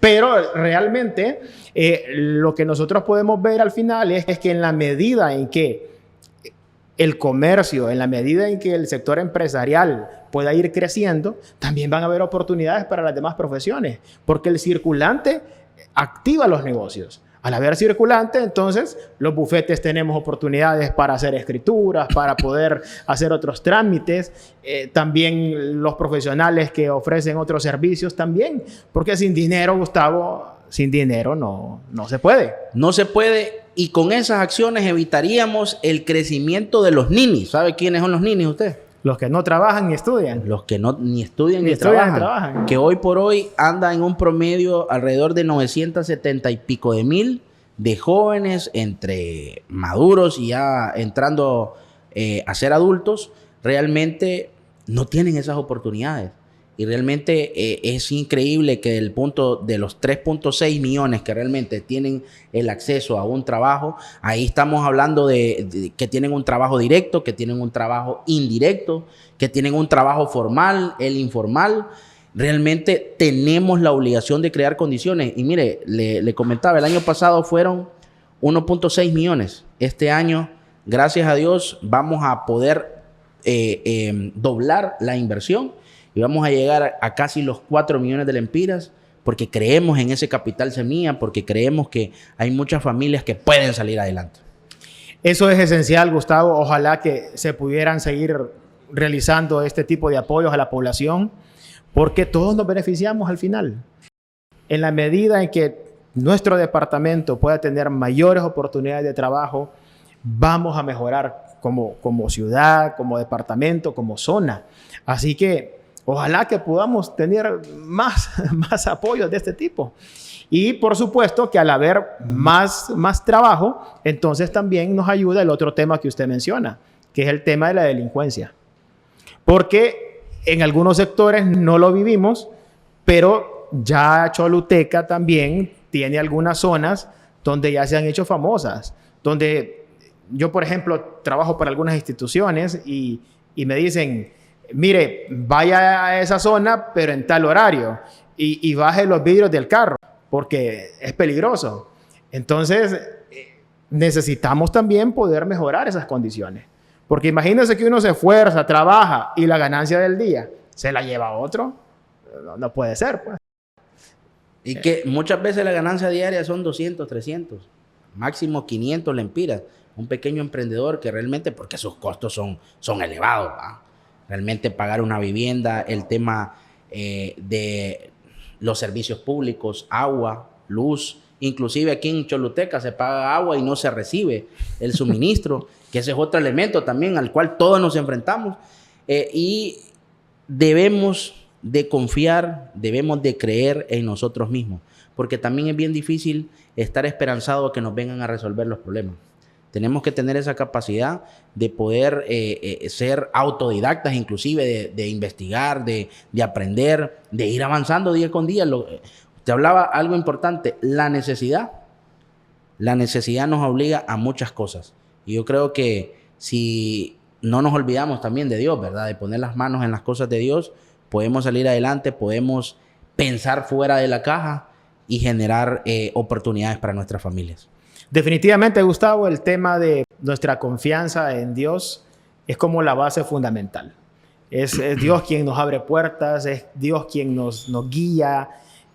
Pero realmente lo que nosotros podemos ver al final es que en la medida en que el comercio, en la medida en que el sector empresarial pueda ir creciendo, también van a haber oportunidades para las demás profesiones, porque el circulante activa los negocios. Al haber circulante, entonces, los bufetes tenemos oportunidades para hacer escrituras, para poder hacer otros trámites. También los profesionales que ofrecen otros servicios también, porque sin dinero, Gustavo, sin dinero no se puede. No se puede, y con esas acciones evitaríamos el crecimiento de los ninis. ¿Sabe quiénes son los ninis usted? Los que no trabajan ni estudian. Los que no ni estudian ni trabajan. Que hoy por hoy anda en un promedio alrededor de 970 y pico de mil de jóvenes entre maduros y ya entrando a ser adultos, realmente no tienen esas oportunidades. Y realmente es increíble que el punto de los 3.6 millones que realmente tienen el acceso a un trabajo, ahí estamos hablando de que tienen un trabajo directo, que tienen un trabajo indirecto, que tienen un trabajo formal, el informal. Realmente tenemos la obligación de crear condiciones. Y mire, le comentaba, el año pasado fueron 1.6 millones. Este año, gracias a Dios, vamos a poder doblar la inversión. Y vamos a llegar a casi los 4 millones de lempiras porque creemos en ese capital semilla, porque creemos que hay muchas familias que pueden salir adelante. Eso es esencial, Gustavo. Ojalá que se pudieran seguir realizando este tipo de apoyos a la población, porque todos nos beneficiamos al final. En la medida en que nuestro departamento pueda tener mayores oportunidades de trabajo, vamos a mejorar como ciudad, como departamento, como zona. Así que ojalá que podamos tener más apoyos de este tipo. Y por supuesto que al haber más trabajo, entonces también nos ayuda el otro tema que usted menciona, que es el tema de la delincuencia. Porque en algunos sectores no lo vivimos, pero ya Choluteca también tiene algunas zonas donde ya se han hecho famosas. Donde yo, por ejemplo, trabajo para algunas instituciones y me dicen: mire, vaya a esa zona, pero en tal horario, y baje los vidrios del carro, porque es peligroso. Entonces, necesitamos también poder mejorar esas condiciones. Porque imagínense que uno se esfuerza, trabaja, y la ganancia del día se la lleva a otro. No puede ser, pues. Y que muchas veces la ganancia diaria son 200, 300, máximo 500 lempiras. Un pequeño emprendedor que realmente, porque sus costos son elevados, ¿va? Realmente pagar una vivienda, el tema de los servicios públicos, agua, luz. Inclusive aquí en Choluteca se paga agua y no se recibe el suministro, que ese es otro elemento también al cual todos nos enfrentamos. Y debemos de confiar, debemos de creer en nosotros mismos, porque también es bien difícil estar esperanzado que nos vengan a resolver los problemas. Tenemos que tener esa capacidad de poder ser autodidactas, inclusive de investigar, de aprender, de ir avanzando día con día. Te hablaba algo importante, la necesidad. La necesidad nos obliga a muchas cosas. Y yo creo que si no nos olvidamos también de Dios, ¿verdad? De poner las manos en las cosas de Dios, podemos salir adelante, podemos pensar fuera de la caja y generar oportunidades para nuestras familias. Definitivamente, Gustavo, el tema de nuestra confianza en Dios es como la base fundamental. Es Dios quien nos abre puertas, es Dios quien nos guía,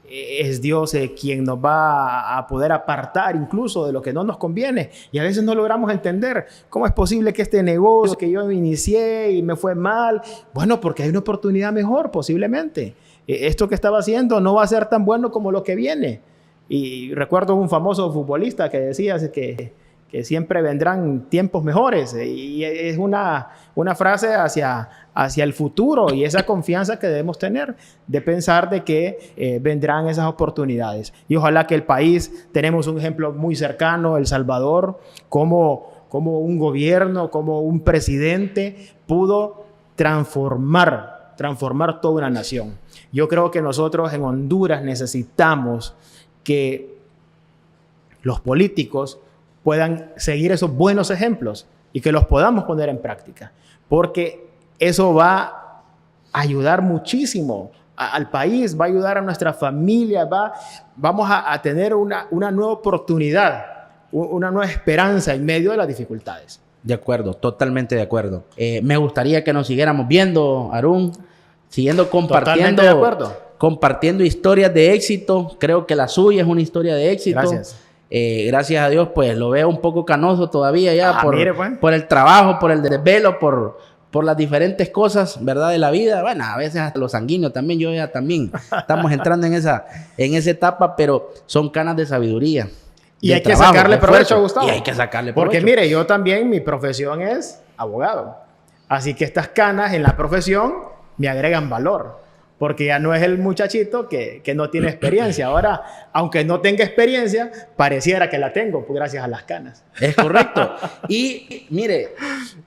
es Dios quien nos va a poder apartar incluso de lo que no nos conviene. Y a veces no logramos entender cómo es posible que este negocio que yo inicié y me fue mal, bueno, porque hay una oportunidad mejor posiblemente. Esto que estaba haciendo no va a ser tan bueno como lo que viene. Y recuerdo un famoso futbolista que decía que siempre vendrán tiempos mejores. Y es una frase hacia el futuro y esa confianza que debemos tener de pensar de que vendrán esas oportunidades. Y ojalá que el país, tenemos un ejemplo muy cercano, El Salvador, como un gobierno, como un presidente pudo transformar transformar toda una nación. Yo creo que nosotros en Honduras necesitamos que los políticos puedan seguir esos buenos ejemplos y que los podamos poner en práctica, porque eso va a ayudar muchísimo al país, va a ayudar a nuestra familia, vamos a tener una nueva oportunidad, una nueva esperanza en medio de las dificultades. De acuerdo, totalmente de acuerdo. Me gustaría que nos siguiéramos viendo, Harún, siguiendo compartiendo historias de éxito. Creo que la suya es una historia de éxito. Gracias. Gracias a Dios, pues lo veo un poco canoso todavía ya mire, pues. por el trabajo, por el desvelo, por las diferentes cosas, ¿verdad? De la vida. Bueno, a veces hasta los sanguíneos también, yo ya también estamos entrando en esa etapa, pero son canas de sabiduría. Y hay que sacarle provecho a Gustavo. Y hay que sacarle provecho. Porque mire, yo también, mi profesión es abogado. Así que estas canas en la profesión me agregan valor. Porque ya no es el muchachito que no tiene experiencia. Ahora, aunque no tenga experiencia, pareciera que la tengo, pues, gracias a las canas. Es correcto. Y mire,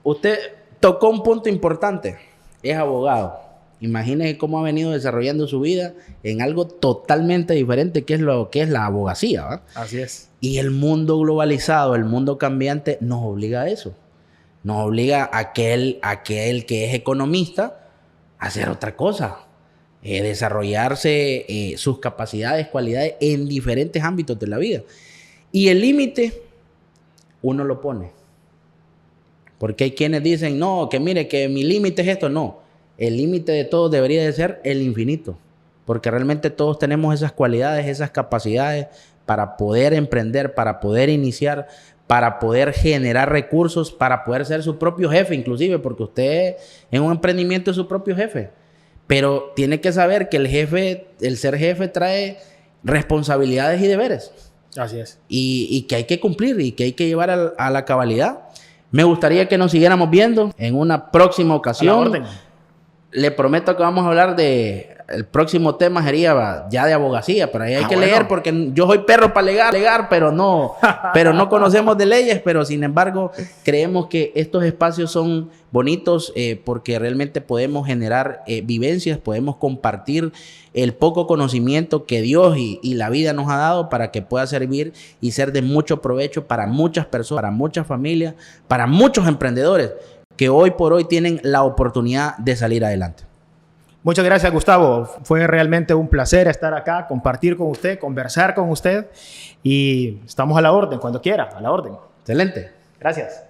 usted tocó un punto importante. Es abogado. Imagínese cómo ha venido desarrollando su vida en algo totalmente diferente, que es lo que es la abogacía, ¿verdad? Así es. Y el mundo globalizado, el mundo cambiante, nos obliga a eso. Nos obliga a aquel que es economista a hacer otra cosa. Desarrollarse sus capacidades, cualidades en diferentes ámbitos de la vida. Y el límite, uno lo pone. Porque hay quienes dicen, no, que mire, que mi límite es esto. No, el límite de todos debería de ser el infinito. Porque realmente todos tenemos esas cualidades, esas capacidades para poder emprender, para poder iniciar, para poder generar recursos, para poder ser su propio jefe, inclusive, porque usted en un emprendimiento es su propio jefe. Pero tiene que saber que el ser jefe trae responsabilidades y deberes. Así es. Y que hay que cumplir y que hay que llevar a la cabalidad. Me gustaría que nos siguiéramos viendo en una próxima ocasión. A la orden. Le prometo que vamos a hablar el próximo tema sería ya de abogacía, pero ahí hay que leer porque yo soy perro para legar, pero no conocemos de leyes, pero sin embargo creemos que estos espacios son bonitos porque realmente podemos generar vivencias, podemos compartir el poco conocimiento que Dios y la vida nos ha dado para que pueda servir y ser de mucho provecho para muchas personas, para muchas familias, para muchos emprendedores que hoy por hoy tienen la oportunidad de salir adelante. Muchas gracias, Gustavo. Fue realmente un placer estar acá, compartir con usted, conversar con usted y estamos a la orden, cuando quiera, a la orden. Excelente. Gracias.